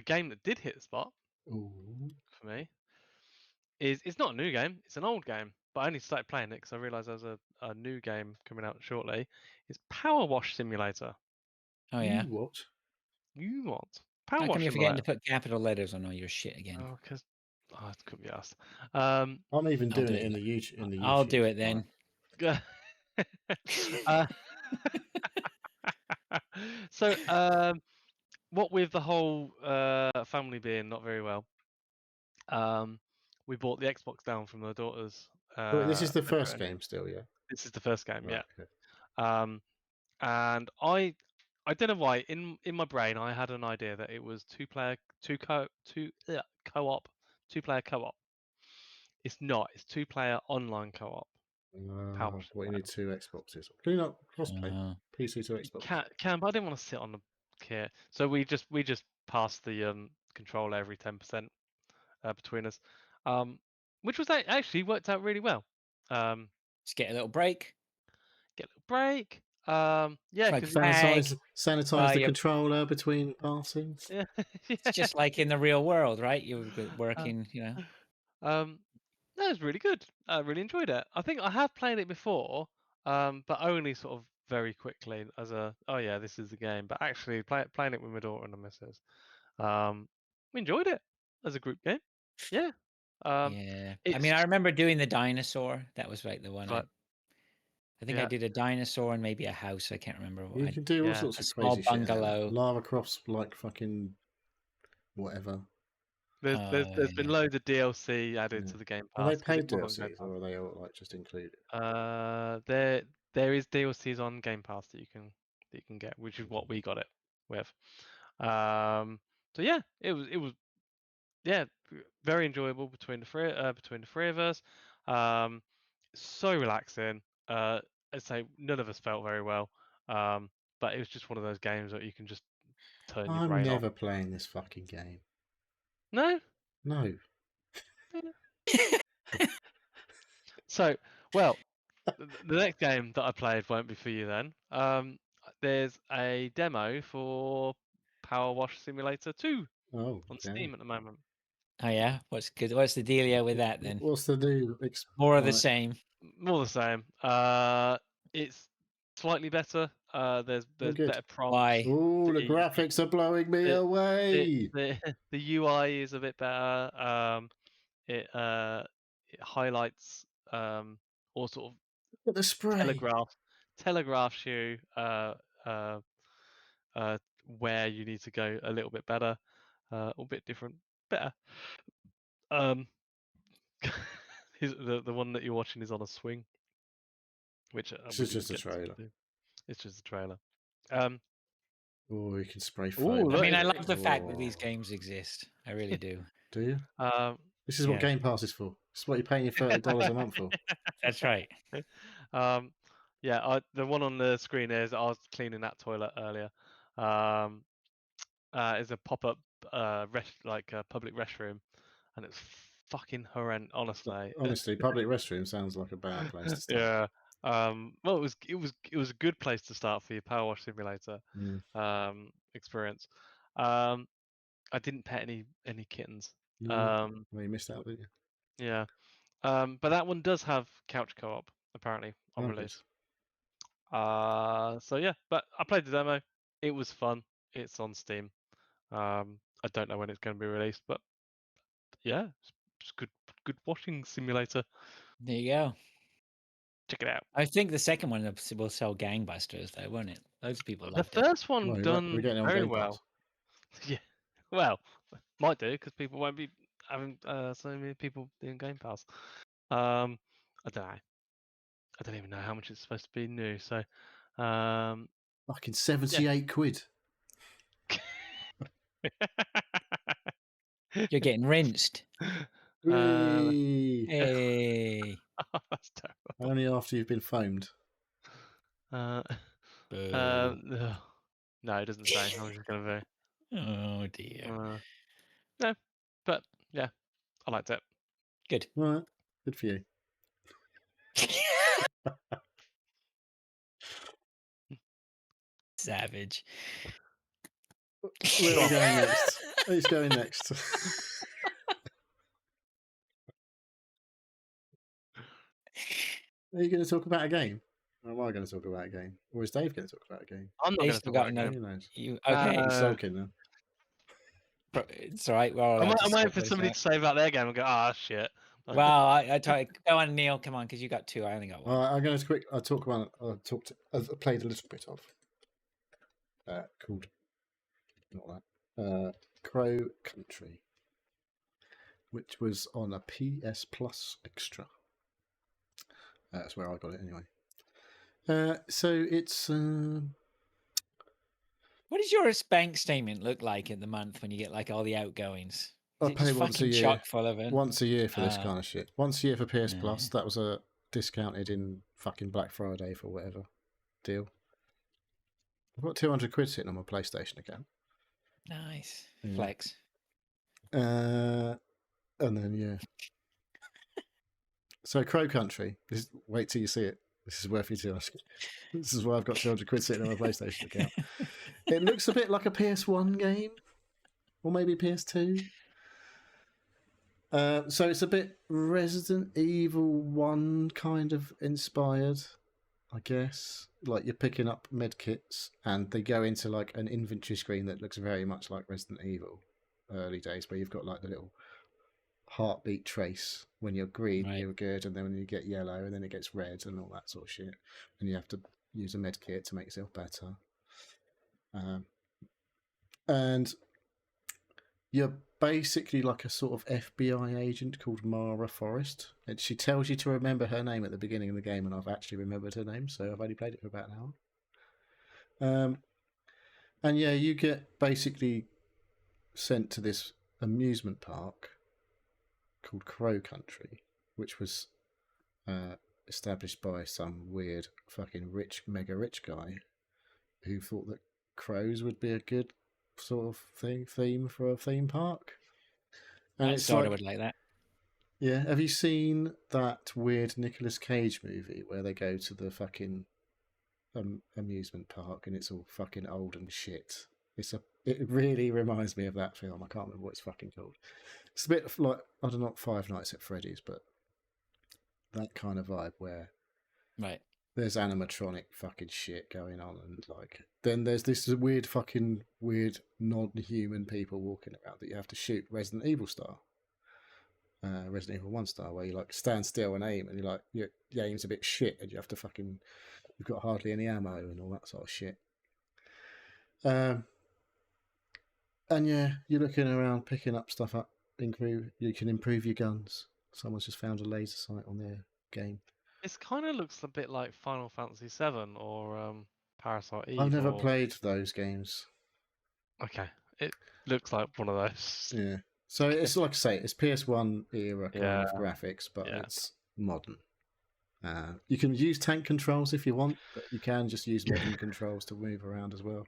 game that did hit the spot Ooh. for me is it's not a new game. It's an old game, but I only started playing it because I realised there's a new game coming out shortly. It's Powerwash Simulator. Oh yeah. What? You want How come Powerwash you're forgetting Simulator? to put capital letters on all your shit again? Oh, because it could be us. I'm even I'll doing do it it. in the YouTube. I'll do it then. So what with the whole family being not very well, we bought the Xbox down from my daughter's. Wait, this is the first bedroom. game still, yeah? This is the first game, Right, yeah. okay. And I don't know why in my brain I had an idea that it was co-op, two-player co-op. It's not. It's two-player online co-op. Powerwash Well, you Simulator. need two Xboxes. Can you not crossplay PC to Xbox? Can, but I didn't want to sit on the kit, so we just passed the controller every 10% between us, which was actually worked out really well. Just get a little break. Get a little break. Yeah, It's like sanitize the your controller between passings. yeah, It's just like in the real world, right? You're working, no, That was really good. I really enjoyed it. I think I have played it before, but only sort of very quickly as oh yeah, this is the game. But actually playing it with my daughter and the missus, we enjoyed it as a group game. Yeah. Yeah. I It's mean, I remember doing the dinosaur. That was like the one like I think I yeah, did a dinosaur and maybe a house. I can't remember what You can do all yeah. sorts a of small crazy shit. bungalow. Lara Croft's like fucking whatever. There's been Yeah. loads of DLC added Yeah. to the Game Are they Pass because it paid was on Game DLCs or are they all like just included? Pass. There is DLCs on Game Pass that you can get, which is what we got it with. So yeah, it was yeah, very enjoyable between the three of us. So relaxing. I'd say none of us felt very well. But it was just one of those games that you can just turn your I'm brain off. never playing this fucking game. No. No. So well, the next game that I played won't be for you then. There's a demo for Powerwash Simulator 2 Oh, on yeah. Steam at the moment. Oh yeah. What's good? What's the dealio with that then? What's the new? More of the Right. same. More the same. It's slightly better. There's Oh, good. better prompts. Why? Oh, the The graphics are blowing me away. the UI is a bit better. It highlights or sort of Look at the spray. telegraphs you uh, where you need to go a little bit better, or a bit different, better. Um, the one that you're watching is on a swing, which This we is didn't just a get to trailer. do. It's just a trailer. Um, Oh, you can spray oh, foam. I look, mean, I love the fact that Oh. these games exist. I really do. Do you? um, This is what Yeah. Game Pass is for. This is what you're paying your $30 a month for. That's right. yeah, the one on the screen is I was cleaning that toilet earlier. Is a pop-up public restroom, and it's fucking horrendous. Honestly, Honestly, public restroom sounds like a bad place to start. yeah. Well, it was a good place to start for your Power Wash Simulator experience. I didn't pet any kittens. No, well, you missed out, didn't you? Yeah. But that one does have couch co-op apparently on Oh, good. release. So yeah, but I played the demo. It was fun. It's on Steam. I don't know when it's going to be released, but yeah, it's good washing simulator. There you go. Check it out. I think the second one will sell gangbusters, though, won't it? Loads of people The loved it. first one Well, we're done getting it on very Game Pass. well. Yeah, well, might do because people won't be having so many people doing Game Pass. I don't know. I don't even know how much it's supposed to be new. So, Fucking 78 quid. You're getting rinsed. Whee! Hey. That's terrible. Only after you've been foamed. No, it doesn't say how much it's going to Oh be. dear. No, but yeah, I liked it. Good. Right. Good for you. Savage. Where are we going next? Who's going next? Are you going to talk about a game? Or am I going to talk about a game? Or is Dave going to talk about a game? I'm not going to Still talk got about it. Who knows? Okay. He's sulking now. It's all right. We're all I'm allowed to waiting sulk for this somebody out. to say about their game and go, shit. Well, I try. Go on, Neil. Come on, because you got two. I only got one. I'm going to I'll talk about. I played a little bit of. Called. Not that. Crow Country, which was on a PS Plus Extra. That's where I got it anyway. So it's. What does your bank statement look like in the month when you get like all the outgoings? I pay once a year. Chock full of it. Once a year for this kind of shit. Once a year for PS Yeah. Plus. That was a discounted in fucking Black Friday for whatever deal. I've got 200 quid sitting on my PlayStation account. Nice. Yeah. Flex. And then yeah. So Crow Country. Wait till you see it. This is worth you to ask. This is why I've got 200 quid sitting on my PlayStation account. It looks a bit like a PS1 game, or maybe PS2. So it's a bit Resident Evil 1 kind of inspired, I guess. Like you're picking up med kits and they go into like an inventory screen that looks very much like Resident Evil early days, where you've got like the little heartbeat trace. When you're green, Right. you're good, and then when you get yellow, and then it gets red and all that sort of shit. And you have to use a med kit to make yourself better. And you're basically like a sort of FBI agent called Mara Forrest. And she tells you to remember her name at the beginning of the game, and I've actually remembered her name, so I've only played it for about an hour. And yeah, you get basically sent to this amusement park called Crow Country, which was established by some weird fucking mega rich guy who thought that crows would be a good sort of theme for a theme park. And I it's sort of like, would like that. yeah, have you seen that weird Nicolas Cage movie where they go to the fucking amusement park and it's all fucking old and shit? It really reminds me of that film. I can't remember what it's fucking called. It's a bit like, I don't know, Five Nights at Freddy's, but that kind of vibe where Right. there's animatronic fucking shit going on, and like then there's this weird non-human people walking around that you have to shoot Resident Evil style. Resident Evil 1 style, where you like stand still and aim, and you're like your aim's a bit shit, and you have to fucking, you've got hardly any ammo and all that sort of shit. And yeah, you're looking around, picking up stuff up. You can improve your guns. Someone's just found a laser sight on their game. It kind of looks a bit like Final Fantasy VII or Parasite Eve. I've never played those games. Okay, it looks like one of those. Yeah. So it's like I say, it's PS1 era kind of Yeah. graphics, but Yeah. it's modern. You can use tank controls if you want, but you can just use modern controls to move around as well.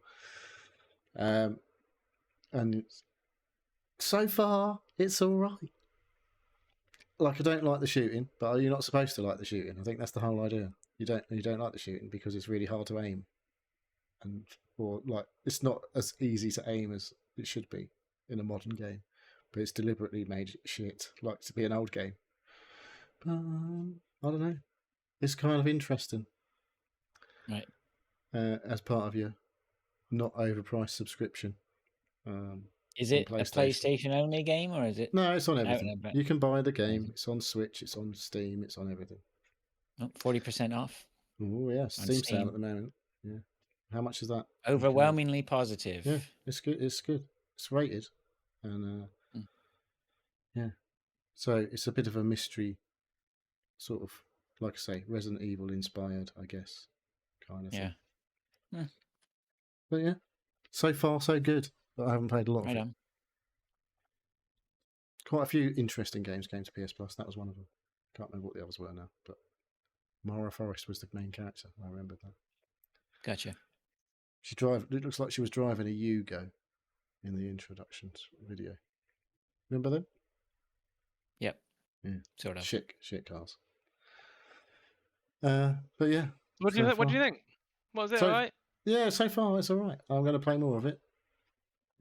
And so far, it's all right. Like, I don't like the shooting, but you're not supposed to like the shooting. I think that's the whole idea. You don't like the shooting because it's really hard to aim, or like it's not as easy to aim as it should be in a modern game. But it's deliberately made shit, like to be an old game. I don't know. It's kind of interesting, Right. as part of your not overpriced subscription. Is it a PlayStation only game, or is it? No, it's on everything. You can buy the game. It's on Switch. It's on Steam. It's on everything. 40% off. Oh yeah, Steam sale at the moment. Yeah. How much is that? Overwhelmingly positive. Yeah, it's good. It's good. It's rated, and yeah. So it's a bit of a mystery, sort of, like I say, Resident Evil inspired, I guess, kind of thing. Yeah. But yeah, so far so good. But I haven't played a lot of it. Quite a few interesting games came to PS Plus. That was one of them. Can't remember what the others were now, but Mara Forrest was the main character. I remember that. Gotcha. It looks like she was driving a Yugo in the introductions video. Remember them? Yep. Yeah. Sort of. Shit cars. But yeah. What do you think? Was it alright? Yeah, so far it's alright. I'm going to play more of it.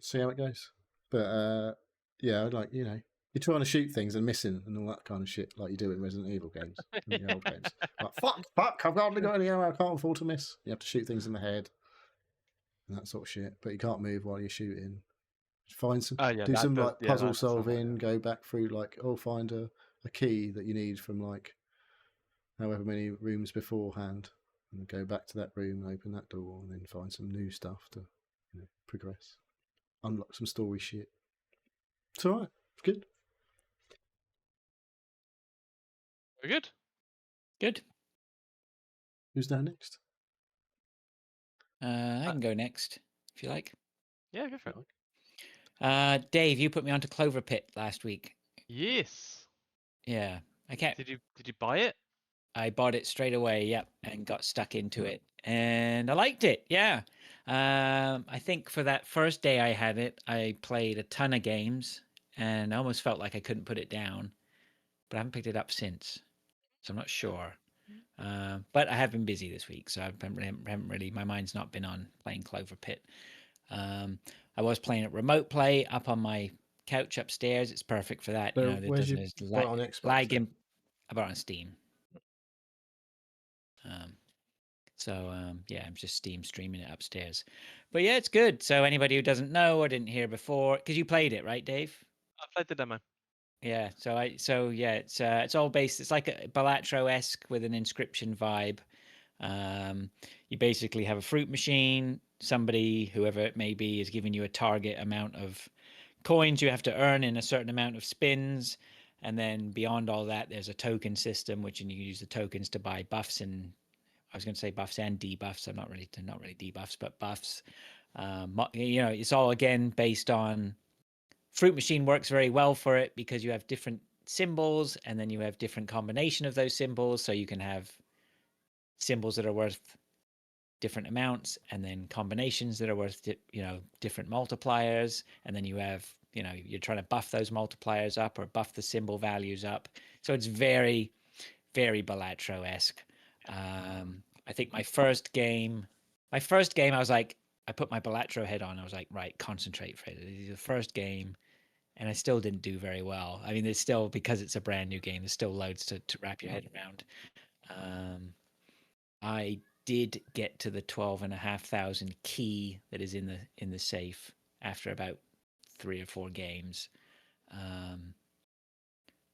See how it goes. But yeah, like, you know, you're trying to shoot things and missing and all that kind of shit, like you do in Resident Evil games, in the old games. Like, fuck, I've hardly got any ammo, I can't afford to miss. You have to shoot things in the head and that sort of shit, but you can't move while you're shooting. Find some, do some like puzzle solving, go back through like, find a key that you need from like however many rooms beforehand, and go back to that room and open that door, and then find some new stuff to, you know, progress, unlock some story shit. It's alright. It's good. Very good. Good. Who's now next? I can go next if you like. Yeah, go for it. Dave, you put me onto Clover Pit last week. Yes. Yeah. I can't. Did you buy it? I bought it straight away, yep, and got stuck into it. And I liked it, yeah. I think for that first day I had it, I played a ton of games, and I almost felt like I couldn't put it down. But I haven't picked it up since, so I'm not sure. But I have been busy this week, so I haven't really, my mind's not been on playing Clover Pit. I was playing it remote play up on my couch upstairs, it's perfect for that. So You know, where'd you there's buy it on Xbox? lag then? in. I bought it on Steam. Yeah, I'm just Steam streaming it upstairs. But yeah, it's good. So anybody who doesn't know or didn't hear before, because you played it, right, Dave? I played the demo. Yeah. It's all based. It's like a Balatro-esque with an Inscription vibe. You basically have a fruit machine. Somebody, whoever it may be, is giving you a target amount of coins you have to earn in a certain amount of spins. And then beyond all that, there's a token system, which you use the tokens to buy buffs and I was going to say buffs and debuffs. I'm not really debuffs, but buffs. It's all again based on Fruit Machine works very well for it because you have different symbols and then you have different combination of those symbols. So you can have symbols that are worth different amounts and then combinations that are worth different multipliers, and then you have you're trying to buff those multipliers up or buff the symbol values up. So it's very, very Balatro-esque. I think my first game I was like, I put my Balatro head on. I was like, right, concentrate, Fraser. This is the first game, and I still didn't do very well. I mean, there's still, because it's a brand new game, there's still loads to wrap your head around. I did get to the 12,500 key that is in the safe after about 3 or 4 games, but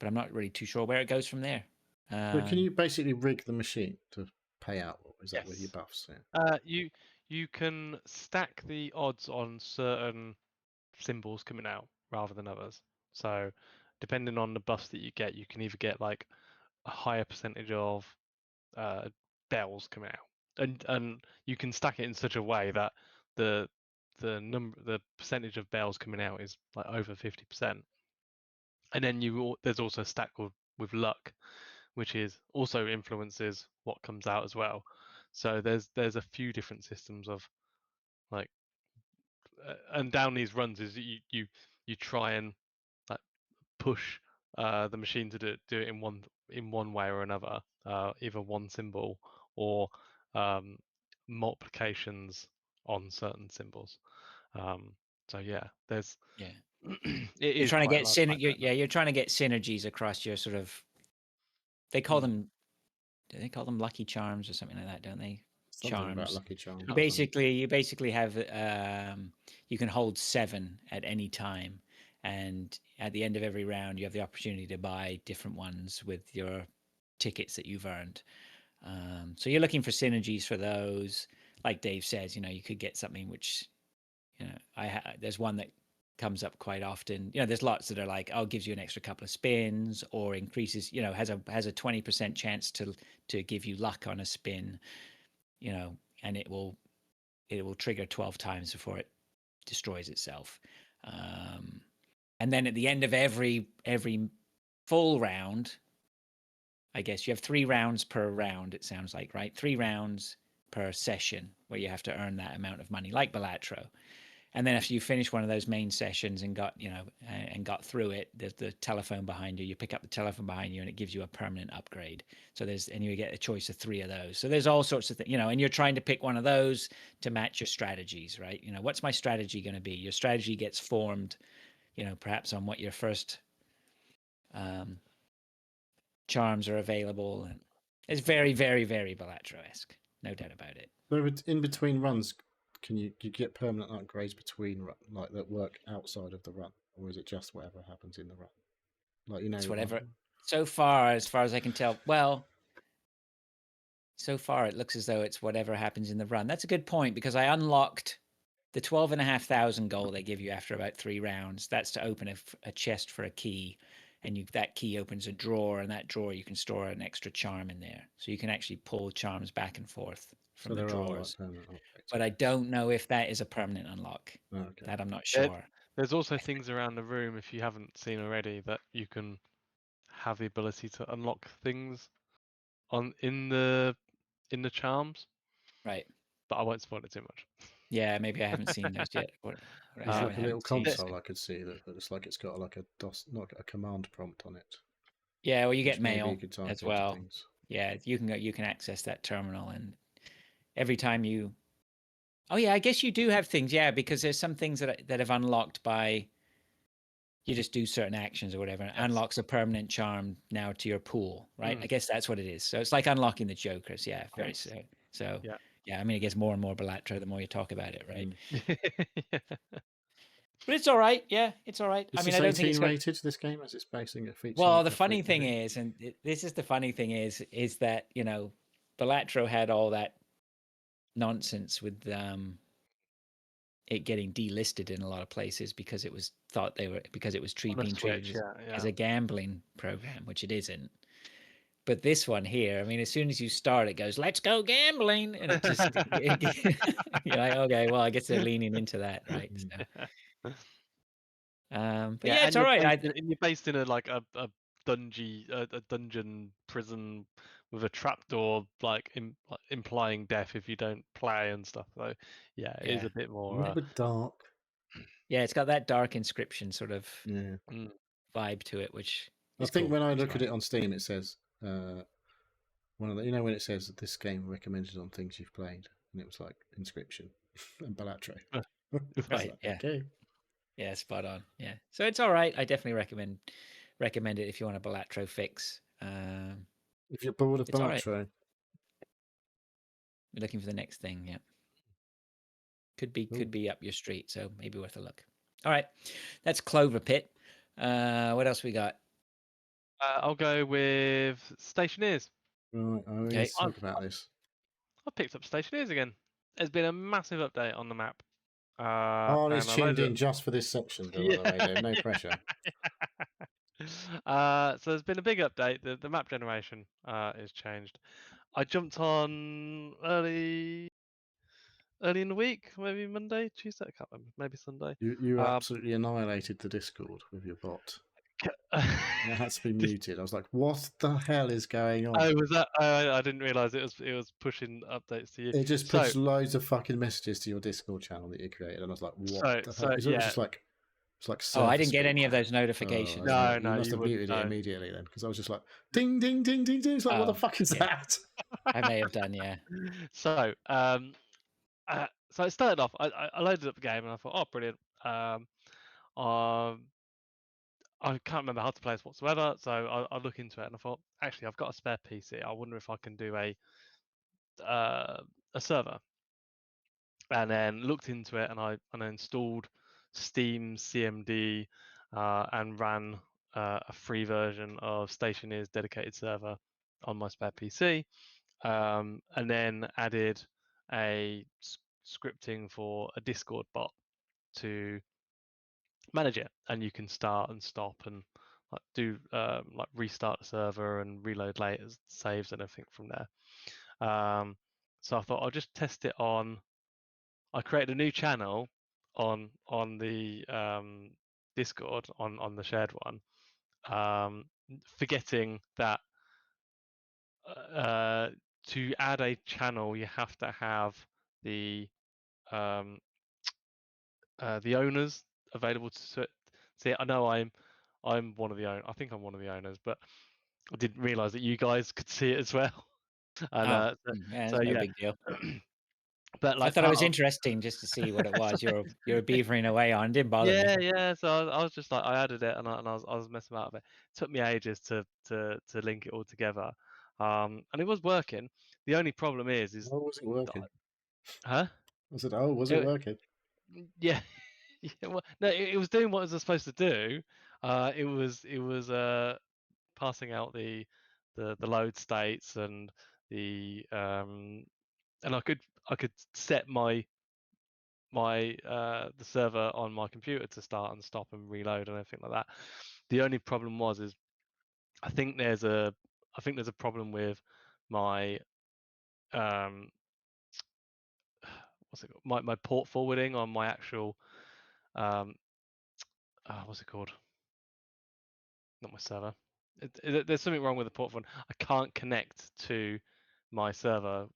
I'm not really too sure where it goes from there. So can you basically rig the machine to pay out? Or is that with your Yes. buffs? Yeah. You can stack the odds on certain symbols coming out rather than others. So depending on the buffs that you get, you can either get like a higher percentage of bells coming out, and you can stack it in such a way that the percentage of bells coming out is like over 50%. And then there's also a stack with luck, which is also influences what comes out as well. So there's a few different systems of like, and down these runs is you try and like push the machine to do it in one way or another, either one symbol or multiplications on certain symbols. So yeah, there's Yeah. it You're is trying to quite a get large factor. you're trying to get synergies across your sort of, they call them, do they call them lucky charms or something like that, don't they? Something about Charms. lucky charms. You basically have you can hold 7 at any time, and at the end of every round you have the opportunity to buy different ones with your tickets that you've earned. So you're looking for synergies for those. Like Dave says, you could get something which, there's one that comes up quite often. There's lots that are like, oh, gives you an extra couple of spins or increases, has a 20% chance to give you luck on a spin, and it will trigger 12 times before it destroys itself. And then at the end of every full round, I guess you have 3 rounds per round, it sounds like, right? 3 rounds per session where you have to earn that amount of money, like Balatro. And then after you finish one of those main sessions and got through it, there's the telephone behind you. You pick up the telephone behind you and it gives you a permanent upgrade. And you get a choice of 3 of those. So there's all sorts of things, and you're trying to pick one of those to match your strategies, right? What's my strategy going to be? Your strategy gets formed, perhaps on what your first charms are available. And it's very, very, very Balatro-esque. No doubt about it. But in between runs, can you get permanent upgrades between like that work outside of the run, or is it just whatever happens in the run? Like It's whatever. So far as I can tell, well, so far it looks as though it's whatever happens in the run. That's a good point, because I unlocked the 12,500 gold they give you after about 3 rounds. That's to open a chest for a key, and that key opens a drawer, and that drawer you can store an extra charm in there. So you can actually pull charms back and forth from the drawers. But I don't know if that is a permanent unlock. Okay. That I'm not sure. There's also things around the room, if you haven't seen already, that you can have the ability to unlock things in the charms. Right. But I won't spoil it too much. Yeah, maybe I haven't seen those yet. There's like a little console I could see that looks like it's got like not a command prompt on it. Yeah, well, you get mail as well. Things. Yeah, you can access that terminal, and every time you, oh yeah, I guess you do have things, yeah, because there's some things that have unlocked by You just do certain actions or whatever, and it Yes. unlocks a permanent charm now to your pool, right? I guess that's what it is. So it's like unlocking the Jokers. Yeah, very Yes. so. Yeah. Yeah, I mean, it gets more and more Balatro the more you talk about it, right? Yeah. But it's all right. Yeah, it's all right. Is I mean, this I don't think 18 it's got. rated, this game, as it's basing it featuring Well, the a free funny thing is, and this is the funny thing is that Balatro had all that nonsense with it getting delisted in a lot of places because it was thought because it was On the being treated Switch, as a gambling program, which it isn't. But this one here, I mean, as soon as you start, it goes, "Let's go gambling," and it just you're like, okay, well, I guess they're leaning into that, right? So, but yeah, it's and all you're right. you're based in a dungeon prison with a trapdoor, like implying death if you don't play and stuff. So yeah, it is Yeah, a bit a more. little bit dark. yeah, it's got that dark inscription sort of Yeah. vibe to it, which I is think cool. when I It's look all at right. it on Steam, it says one of the, when it says that this game recommended on things you've played, and it was like Inscription and Balatro. I was Right? like, Yeah, okay. yeah, spot on. Yeah, so it's all right. I definitely recommend it if you want a Balatro fix. If you're bored of It's all right. Balatro, We're looking for the next thing. Yeah, could be up your street, so maybe worth a look. All right, that's Clover Pit. What else we got? I'll go with Stationeers. right? I really Okay. need to talk about this. I picked up Stationeers again. There's been a massive update on the map. Harley's And I tuned loaded in up. just for this section, by Yeah, the way, Dave. No pressure. so there's been a big update. The map generation is changed. I jumped on early in the week, maybe Monday, Tuesday, I can't remember, maybe Sunday. You absolutely annihilated the Discord with your bot. That had to be muted. I was like, what the hell is going on? Oh, was that? I didn't realise it was pushing updates to you. It just puts loads of fucking messages to your Discord channel that you created, and I was like, what the hell? It's just like, it's like Oh, I didn't surface get any speak. of those notifications. No, you must you have wouldn't muted know. it immediately then, because I was just like, ding, ding, ding, ding, ding. It's like, what the fuck is that? I may have done, yeah. So, so it started off. I loaded up the game and I thought, oh, brilliant. I can't remember how to play this whatsoever, so I look into it and I thought, actually, I've got a spare PC. I wonder if I can do a server. And then looked into it and I installed Steam CMD and ran a free version of Stationeers dedicated server on my spare PC, and then added a scripting for a Discord bot to manage it, and you can start and stop and like do like restart the server and reload later saves and everything from there. So I thought I'll just test it on. I created a new channel on the Discord on the shared one, forgetting that to add a channel you have to have the owners available to see it. I know I'm one of the owners. I think I'm one of the owners, but I didn't realise that you guys could see it as well. And Yeah, so it's no yeah. big deal. But I like thought it part was of interesting just to see what it was. You're beavering away on. Didn't bother me. yeah. So I was just like, I added it and I was messing about with it. It took me ages to link it all together, and it was working. The only problem is Oh, was it working? huh? I said, oh, was it working? Yeah. Yeah, well, no, it was doing what it was supposed to do. It was passing out the load states and and I could set the server on my computer to start and stop and reload and everything like that. The only problem is I think there's a problem with my what's it called? My port forwarding on my actual what's it called? Not my server. There's something wrong with the port forwarding. I can't connect to my server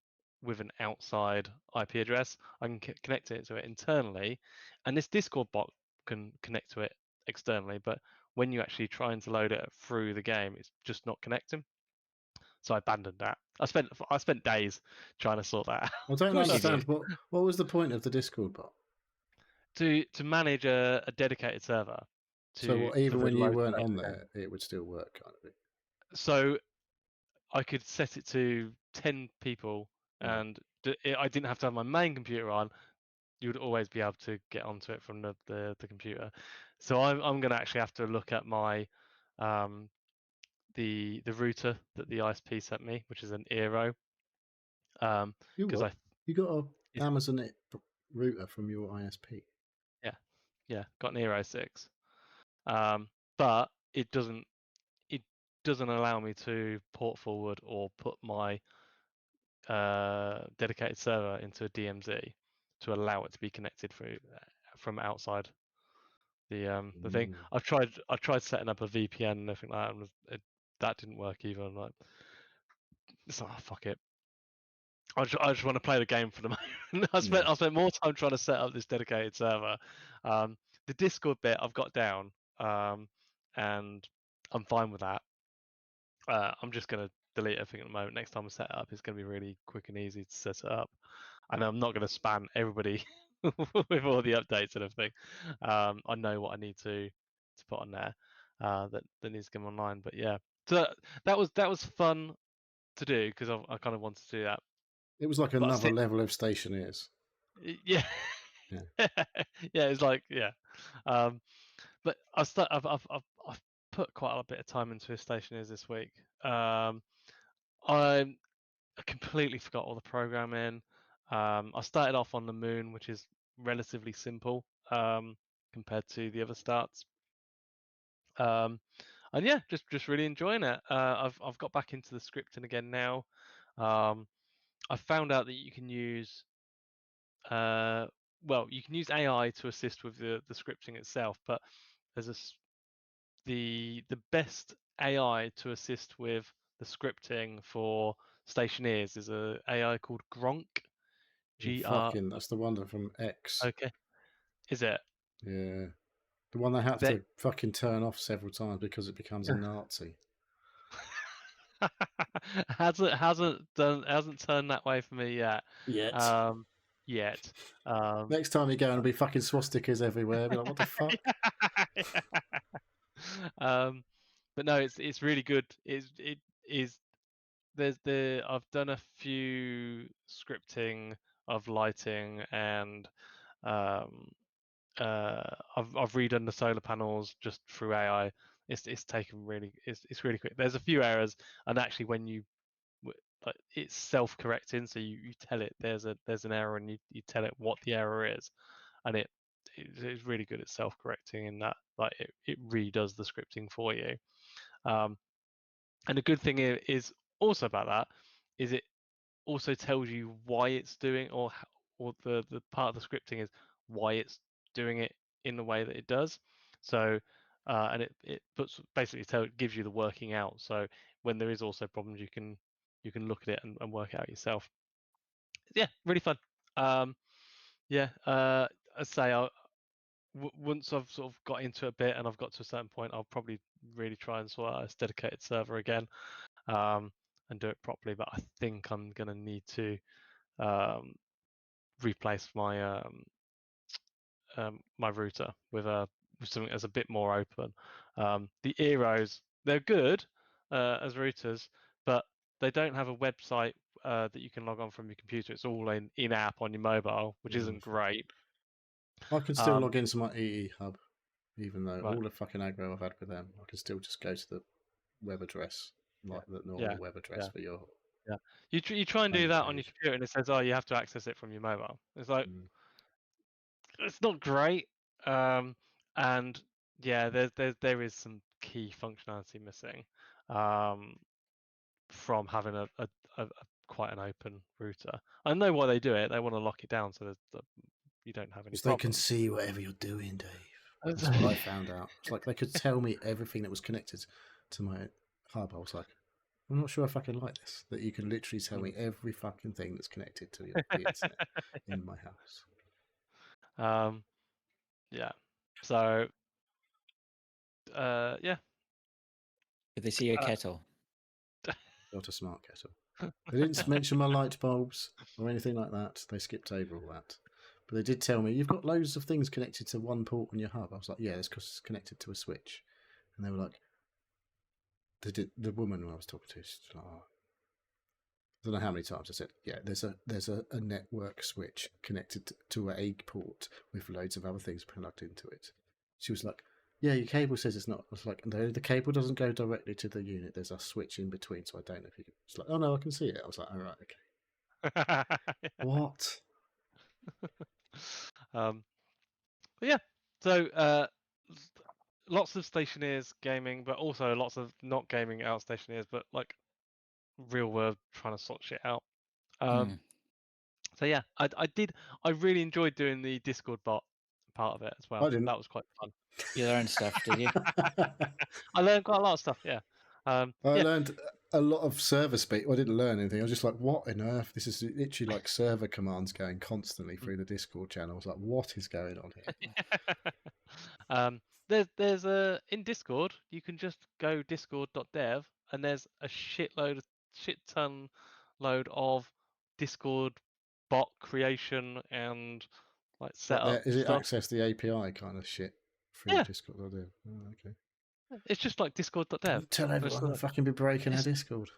with an outside IP address. I can connect it to it internally, and this Discord bot can connect to it externally. But when you actually trying to load it through the game, it's just not connecting. So I abandoned that. I spent days trying to sort that out. I don't course you understand. What was the point of the Discord bot? To manage a dedicated server. So for even the when you load weren't state on again. there, it would still work, kind of thing. So I could set it to 10 people, Right. and I didn't have to have my main computer on. You would always be able to get onto it from the computer. So I'm going to actually have to look at my the router that the ISP sent me, which is an Eero. You Because what? You got a it's, Amazon router from your ISP. yeah, got an Eero 6. But it doesn't allow me to port forward or put my dedicated server into a DMZ to allow it to be connected through from outside the thing. I've tried setting up a VPN and everything like that, and that didn't work either. I'm like, it's like, oh, fuck it. I just want to play the game for the moment. I spent more time trying to set up this dedicated server. The Discord bit I've got down, and I'm fine with that. I'm just going to delete everything at the moment. Next time I set it up, it's going to be really quick and easy to set it up. And I'm not going to spam everybody with all the updates and everything. I know what I need to put on there that needs to come online. But yeah, so that was fun to do because I kind of wanted to do that. It was like another level of Stationeers. Yeah, yeah, yeah. It's like but I've put quite a bit of time into Stationeers this week. I completely forgot all the programming. I started off on the moon, which is relatively simple compared to the other starts. And yeah, just really enjoying it. I've got back into the scripting again now. I found out that you can use you can use AI to assist with the scripting itself, but there's the best AI to assist with the scripting for Stationeers is a AI called Gronk. fucking, that's the one from X. Okay, is it? Yeah, the one they have to fucking turn off several times because it becomes a Nazi. hasn't turned that way for me yet. Yet. Next time you go, and there'll be fucking swastikas everywhere. Be like, what the fuck? But no, it's really good. It is. I've done a few scripting of lighting and I've redone the solar panels just through AI. It's taken really it's really quick. There's a few errors, and actually when you like it's self-correcting, so you tell it there's an error and you tell it what the error is, and it's really good at self-correcting in that like it redoes the scripting for you. And the good thing is also about that is it also tells you why it's doing or the part of the scripting is why it's doing it in the way that it does. So and it gives you the working out. So when there is also problems, you can look at it and work it out yourself. Yeah, really fun. I say once I've sort of got into a bit and I've got to a certain point, I'll probably really try and sort out a dedicated server again and do it properly. But I think I'm going to need to replace my my router with something that's a bit more open. The Eeros, they're good as routers, but they don't have a website that you can log on from your computer. It's all in app on your mobile, which isn't great. I can still log into my EE hub, even though Right. all the fucking aggro I've had with them. I can still just go to the web address, like the normal web address for your. Yeah, you try and do that on your computer, and it says, "Oh, you have to access it from your mobile." It's like it's not great, and yeah, there is some key functionality missing from having a quite an open router. I know why they do it. They want to lock it down so that you don't have any Because they can problems. see whatever you're doing, Dave. That's what I found out. It's like they could tell me everything that was connected to my hub. I was like, I'm not sure if I can like this. That you can literally tell me every fucking thing that's connected to the internet in my house. Yeah. So, yeah. Did they see your kettle? Got a smart kettle. They didn't mention my light bulbs or anything like that. They skipped over all that. But they did tell me, you've got loads of things connected to one port on your hub. I was like, yeah, it's because it's connected to a switch. And they were like, the woman I was talking to, she's like, oh. I don't know how many times I said, yeah, there's a network switch connected to a port with loads of other things plugged into it. She was like, yeah, your cable says it's not. I was like, no, the cable doesn't go directly to the unit. There's a switch in between, so I don't know if you can. It's like, oh no, I can see it. I was like, all right, okay. What? But yeah, so lots of Stationeers gaming, but also lots of not gaming out Stationeers, but like real world trying to sort shit out. So yeah, I really enjoyed doing the Discord bot part of it as well. I didn't. That was quite fun. You learned stuff, did you? I learned quite a lot of stuff. Yeah. I learned a lot of server speak. Well, I didn't learn anything. I was just like, what on earth? This is literally like server commands going constantly through the Discord channel. I was like, what is going on here? There's a in Discord you can just go discord.dev and there's a shit ton load of Discord bot creation and like setup is it stuff. access the API kind of shit through Discord? Oh, okay. It's just like discord.dev. Don't tell everyone to fucking be breaking our Discord.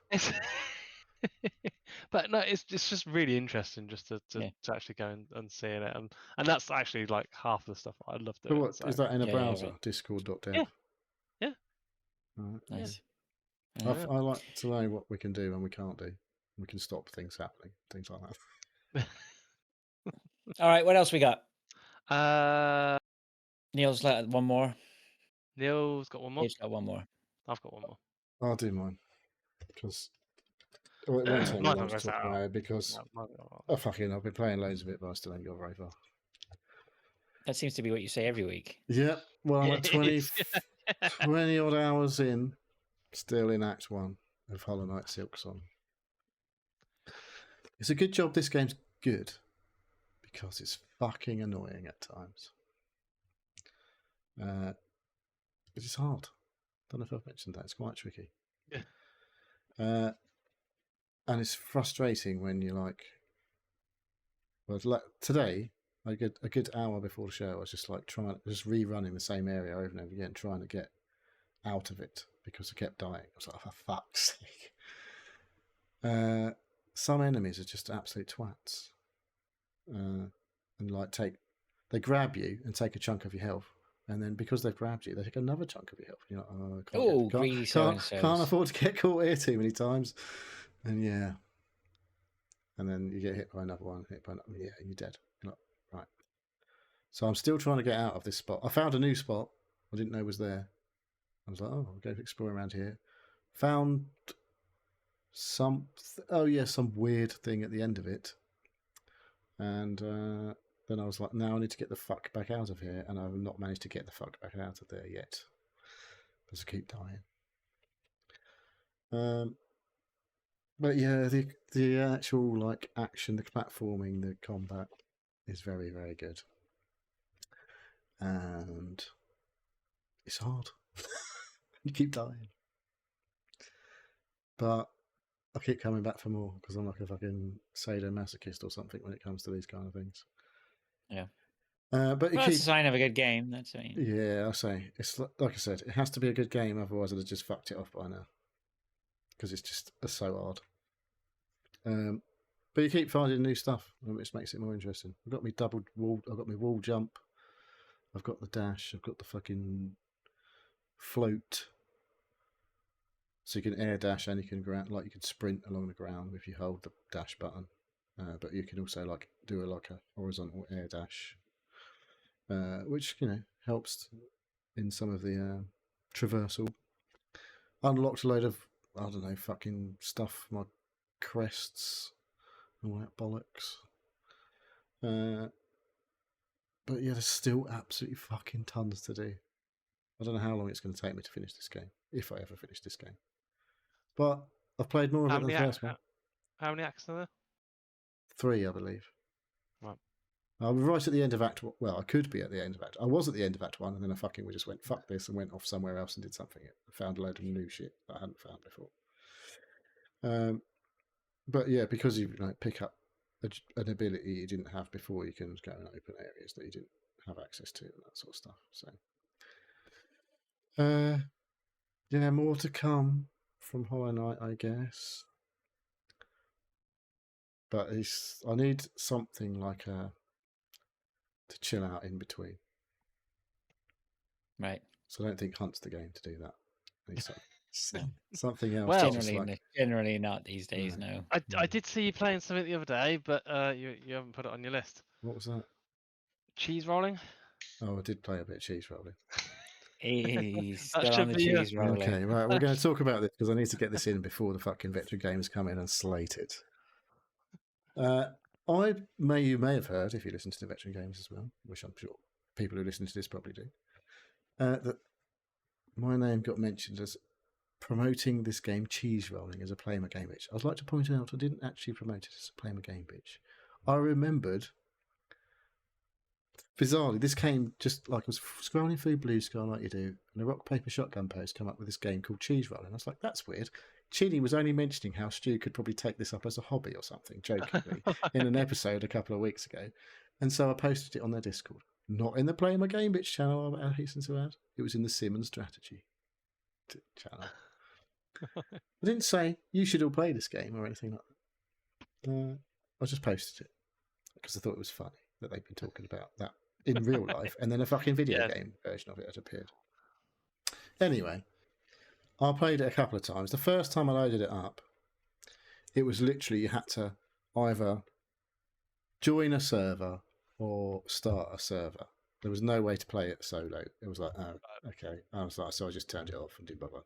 But no, it's just really interesting just to actually go and seeing it, and that's actually like half the stuff I love doing. What is that in a browser? Right. Discord.dev. Yeah. Right. Nice. Yeah. I like to know what we can do and we can't do. We can stop things happening, things like that. All right, what else we got? Neil's got one more. Neil's got one more. Dave's got one more. I've got one more. I'll do mine because it won't take me long to talk about it because I've been playing loads of it, but I still ain't got very far. That seems to be what you say every week. Yeah, well, I'm at 20 odd hours in, still in Act 1 of Hollow Knight Silksong. It's a good job this game's good because it's fucking annoying at times. It's hard. Don't know if I've mentioned that. It's quite tricky. Yeah. And it's frustrating when you're like, well, today, a good hour before the show, I was just like rerunning the same area over and over again, trying to get out of it because I kept dying. I was like, for fuck's sake. Some enemies are just absolute twats. And like they grab you and take a chunk of your health. And then because they've grabbed you, they take another chunk of your health. You're like, can't afford to get caught here too many times. And yeah. And then you get hit by another one, and you're dead. You're like, right. So I'm still trying to get out of this spot. I found a new spot I didn't know was there. I was like, oh, I'll go explore around here. Found some weird thing at the end of it. And then I was like, now I need to get the fuck back out of here, and I've not managed to get the fuck back out of there yet because I keep dying. But yeah, the actual like action, the platforming, the combat is very, very good, and it's hard. You keep dying, but I keep coming back for more because I'm like a fucking sadomasochist or something when it comes to these kind of things. Yeah. But that's a sign of a good game. That's it. Yeah, I say it's like I said, it has to be a good game, otherwise I'd have just fucked it off by now because it's just so hard. But you keep finding new stuff, which makes it more interesting. I've got me I've got my wall jump. I've got the dash. I've got the fucking float. So you can air dash and you can you can sprint along the ground if you hold the dash button. But you can also like do a horizontal air dash, which helps in some of the traversal. Unlocked a load of fucking stuff. My crests, all that bollocks. But yeah, there's still absolutely fucking tons to do. I don't know how long it's going to take me to finish this game, if I ever finish this game. But I've played more of it than the first one. How many acts are there? 3, I believe. Right. I'm right at the end of Act 1. Well, I could be at the end of Act. I was at the end of Act 1, and then we just went fuck this and went off somewhere else and did something. I found a load of new shit that I hadn't found before. But yeah, because you pick up an ability you didn't have before. You can go and open areas that you didn't have access to and that sort of stuff. So, yeah, more to come from Hollow Knight, I guess. But I need something like to chill out in between. Right. So I don't think Hunt's the game to do that. No. Something else. Well, Generally not these days. No. I did see you playing something the other day, but you haven't put it on your list. What was that? Cheese rolling. Oh, I did play a bit of cheese rolling. He's That still should on the be you. cheese rolling. Okay, right. We're going to talk about this because I need to get this in before the fucking Veteran Games come in and slate it. You may have heard, if you listen to the Veteran Games as well, which I'm sure people who listen to this probably do, that my name got mentioned as promoting this game Cheese Rolling as a Play My Game Bitch. I'd like to point out I didn't actually promote it as a Play My Game Bitch. I remembered, bizarrely, this came just like I was scrolling through Blue Sky like you do, and a Rock Paper Shotgun post come up with this game called Cheese Rolling. I was like, that's weird. Chini was only mentioning how Stu could probably take this up as a hobby or something, jokingly, in an episode a couple of weeks ago. And so I posted it on their Discord. Not in the Play My Game Bitch channel, I hasten to add. It was in the Sim and Strategy channel. I didn't say you should all play this game or anything like that. I just posted it because I thought it was funny that they'd been talking about that in real life, and then a fucking video game version of it had appeared. Anyway, I played it a couple of times. The first time I loaded it up, it was literally you had to either join a server or start a server. There was no way to play it solo. It was like, oh, okay. I was like, so I just turned it off and didn't bother.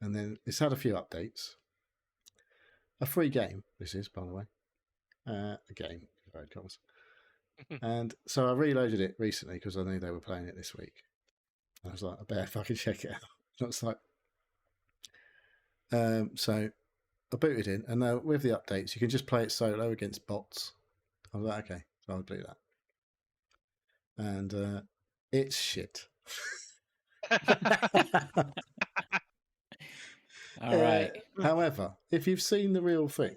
And then it's had a few updates. A free game, this is, by the way. A game, inverted commas. And so I reloaded it recently because I knew they were playing it this week. I was like, I better fucking check it out. And it's like, so I booted in, and with the updates, you can just play it solo against bots. I was like, okay, so I'll do that. And it's shit. All right. However, if you've seen the real thing,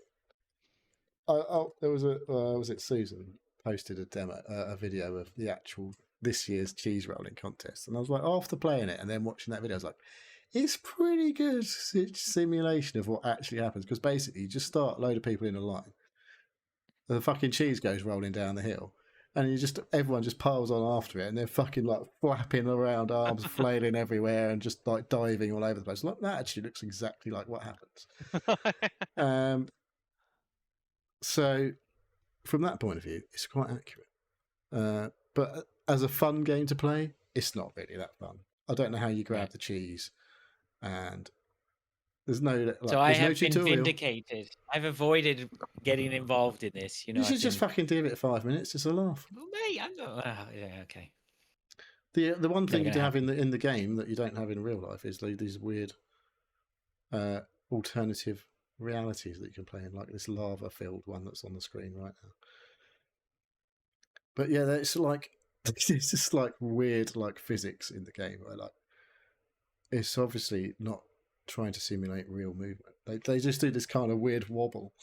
there was was it Susan posted a video of the actual this year's cheese rolling contest, and I was like, after playing it and then watching that video, I was like, it's pretty good simulation of what actually happens, because basically you just start a load of people in a line, the fucking cheese goes rolling down the hill, and everyone just piles on after it, and they're fucking like flapping around, arms flailing everywhere, and just like diving all over the place. Like, that actually looks exactly like what happens. So from that point of view, it's quite accurate. But as a fun game to play, it's not really that fun. I don't know how you grab the cheese, and there's no. So I have been vindicated. I've avoided getting involved in this. You should just fucking give it 5 minutes. It's a laugh. Well, mate, I'm not. Yeah, okay. The one thing you do have in the game that you don't have in real life is these weird alternative realities that you can play in, like this lava-filled one that's on the screen right now. But yeah, it's like it's just like weird like physics in the game where like it's obviously not trying to simulate real movement. They just do this kind of weird wobble,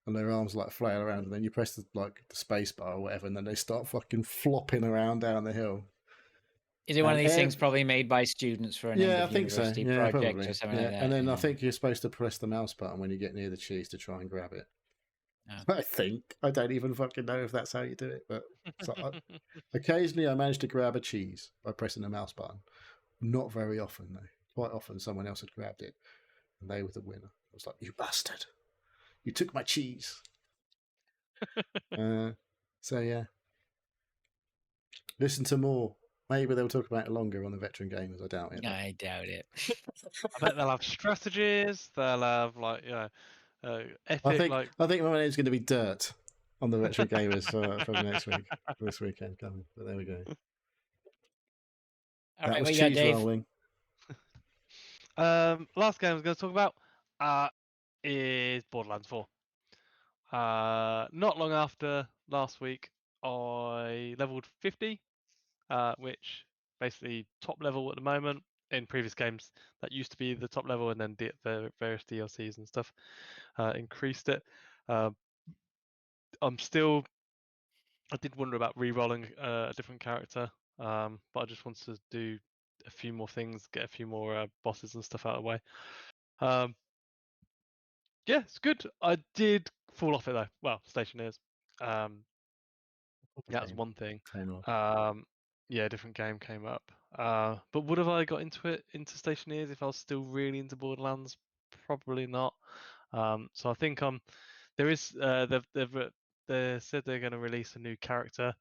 and their arms like flail around, and then you press the space bar or whatever, and then they start fucking flopping around down the hill. Is it one of these things probably made by students for an end of university project probably. or something like that? And then I think you're supposed to press the mouse button when you get near the cheese to try and grab it. I think. I don't even fucking know if that's how you do it, but occasionally I managed to grab a cheese by pressing the mouse button. Not very often, though. Quite often someone else had grabbed it, and they were the winner. I was like, you bastard. You took my cheese. So, yeah. Listen to more. Maybe they'll talk about it longer on the Veteran Gamers. I doubt it. I doubt it. I bet they'll have strategies. They'll have epic. I think my name's going to be Dirt on the Veteran Gamers for next week, for this weekend coming. But there we go. All right, was what you got, cheese Dave? rolling. Last game I was going to talk about is Borderlands 4. Not long after last week, I leveled 50. Which basically top level at the moment. In previous games, that used to be the top level, and then the various DLCs and stuff increased it. I did wonder about re-rolling a different character, but I just wanted to do a few more things, get a few more bosses and stuff out of the way. Yeah, it's good. I did fall off it though. Well, Stationeers. That was one thing. Yeah, a different game came up. But would have I got into Stationeers if I was still really into Borderlands? Probably not. So I think there is they said they're going to release a new character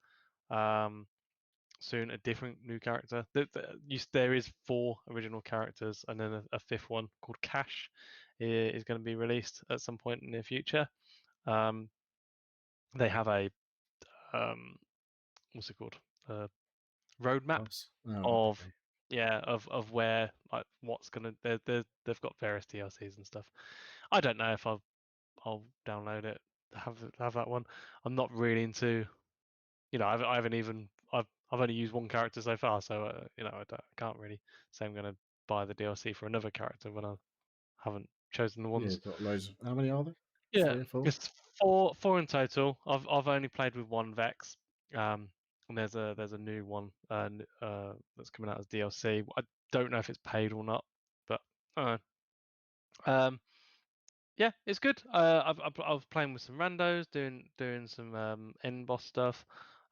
soon, a different new character. There is 4 original characters, and then a 5th one called Cash is going to be released at some point in the future. They have a what's it called? Roadmap of of where like what's gonna they've got various DLCs and stuff. I don't know if I'll download it, have that one. I'm not really into, I haven't even I've only used one character so far, so I can't really say I'm gonna buy the DLC for another character when I haven't chosen the ones. Yeah, got loads. How many are there? Yeah, 3 or 4? it's four in total. I've only played with one Vex, and there's a new one that's coming out as DLC. I don't know if it's paid or not, but yeah, it's good. I was playing with some randos, doing some end boss stuff.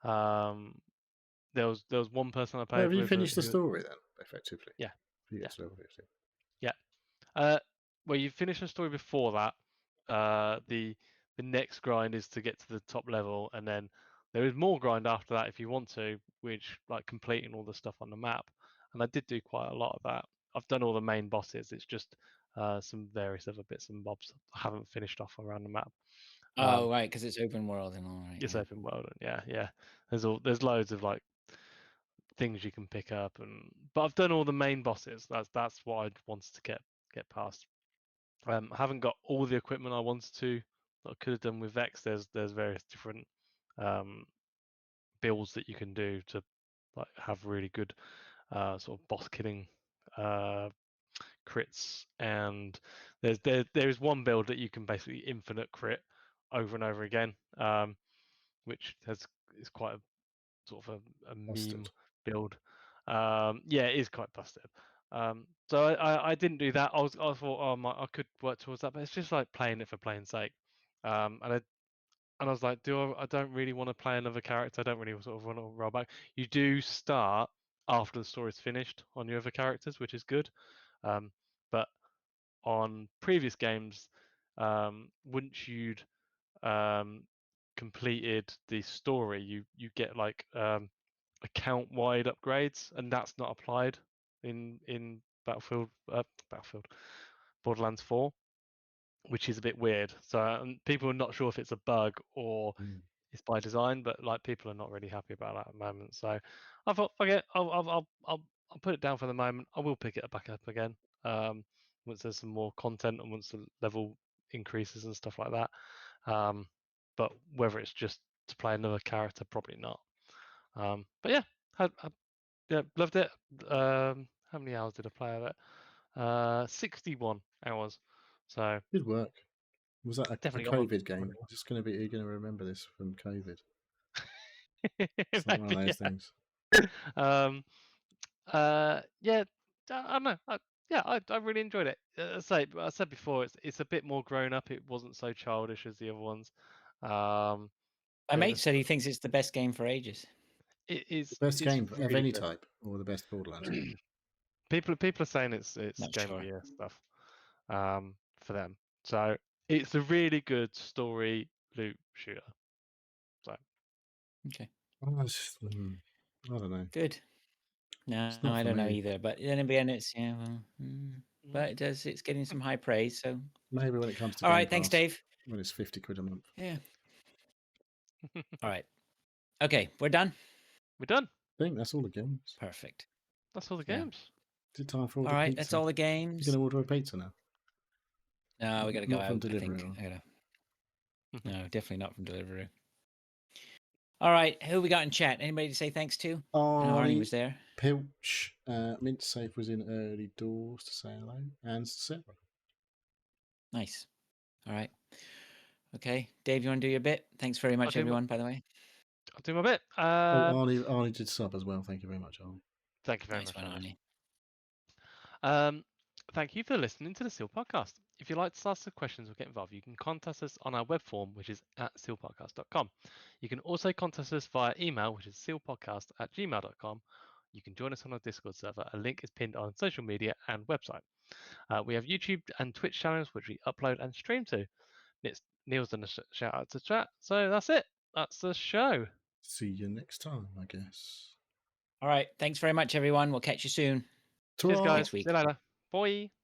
There was one person I played Have you with. finished the story then, effectively? Yeah, Yeah. yeah. Well, you finish the story before that. The next grind is to get to the top level, and then there is more grind after that if you want to, which like completing all the stuff on the map. And I did do quite a lot of that. I've done all the main bosses. It's just some various other bits and bobs I haven't finished off around the map. Oh, right, because it's open world and all right. It's open world, and yeah. There's loads of like things you can pick up, but I've done all the main bosses. That's what I wanted to get past. I haven't got all the equipment I wanted to that I could have done with Vex. There's various different builds that you can do to like have really good sort of boss killing crits, and there is one build that you can basically infinite crit over and over again, which is quite a sort of a meme build. Yeah, it is quite busted. So I didn't do that. I thought, I could work towards that, but it's just like playing it for playing sake. And I was like, I don't really want to play another character. I don't really sort of want to roll back. You do start after the story's finished on your other characters, which is good. But on previous games, once you'd completed the story, you get like account-wide upgrades, and that's not applied in Borderlands 4, which is a bit weird. So people are not sure if it's a bug or it's by design, but like people are not really happy about that at the moment. So I thought, okay, I'll put it down for the moment. I will pick it back up again once there's some more content and once the level increases and stuff like that. But whether it's just to play another character, probably not. But yeah, yeah, loved it. How many hours did I play of it? 61 hours. So good work. Was that a definitely COVID game? Just going to be, you're going to remember this from COVID. It's like one of those things. Yeah, I don't know. I really enjoyed it. I said before, it's a bit more grown up. It wasn't so childish as the other ones. My mate said he thinks it's the best game for ages. It is the best game really of any good. type, or the best Borderlands. People are saying it's Game of the Year stuff for them. So it's a really good story loot shooter. So okay, I don't know. good. No, not I for don't know me. either. But then again, it's but it's getting some high praise. So maybe when it comes to all Game right, thanks, Pass, Dave. when it's 50 quid a month. Yeah. All right. Okay, we're done. We're done. I think that's all the games. Perfect. That's all the Yeah. games. Is it time for all right, that's all the games. You're going to order a pizza now? No, we got to go not from out. Deliveroo. I think. No, definitely not from Deliveroo. All right, who we got in chat? Anybody to say thanks to? Arnie was there. Pilch, Mint Safe was in early doors to say hello, and Sarah. Nice. All right. Okay, Dave, you want to do your bit? Thanks very much, everyone. By the way, I'll do my bit. Arnie did sub as well. Thank you very much, Arnie. Thank you very nice much, one, Arnie. Thank you for listening to the Seal Podcast. If you'd like to ask some questions or get involved, you can contact us on our web form, which is at sealpodcast.com. You can also contact us via email, which is sealpodcast@gmail.com. You can join us on our Discord server. A link is pinned on social media and website. We have YouTube and Twitch channels, which we upload and stream to. Neil's done a shout out to chat. So that's it. That's the show. See you next time, I guess. All right. Thanks very much, everyone. We'll catch you soon. Cheers, guys. Next week. See you later. Bye.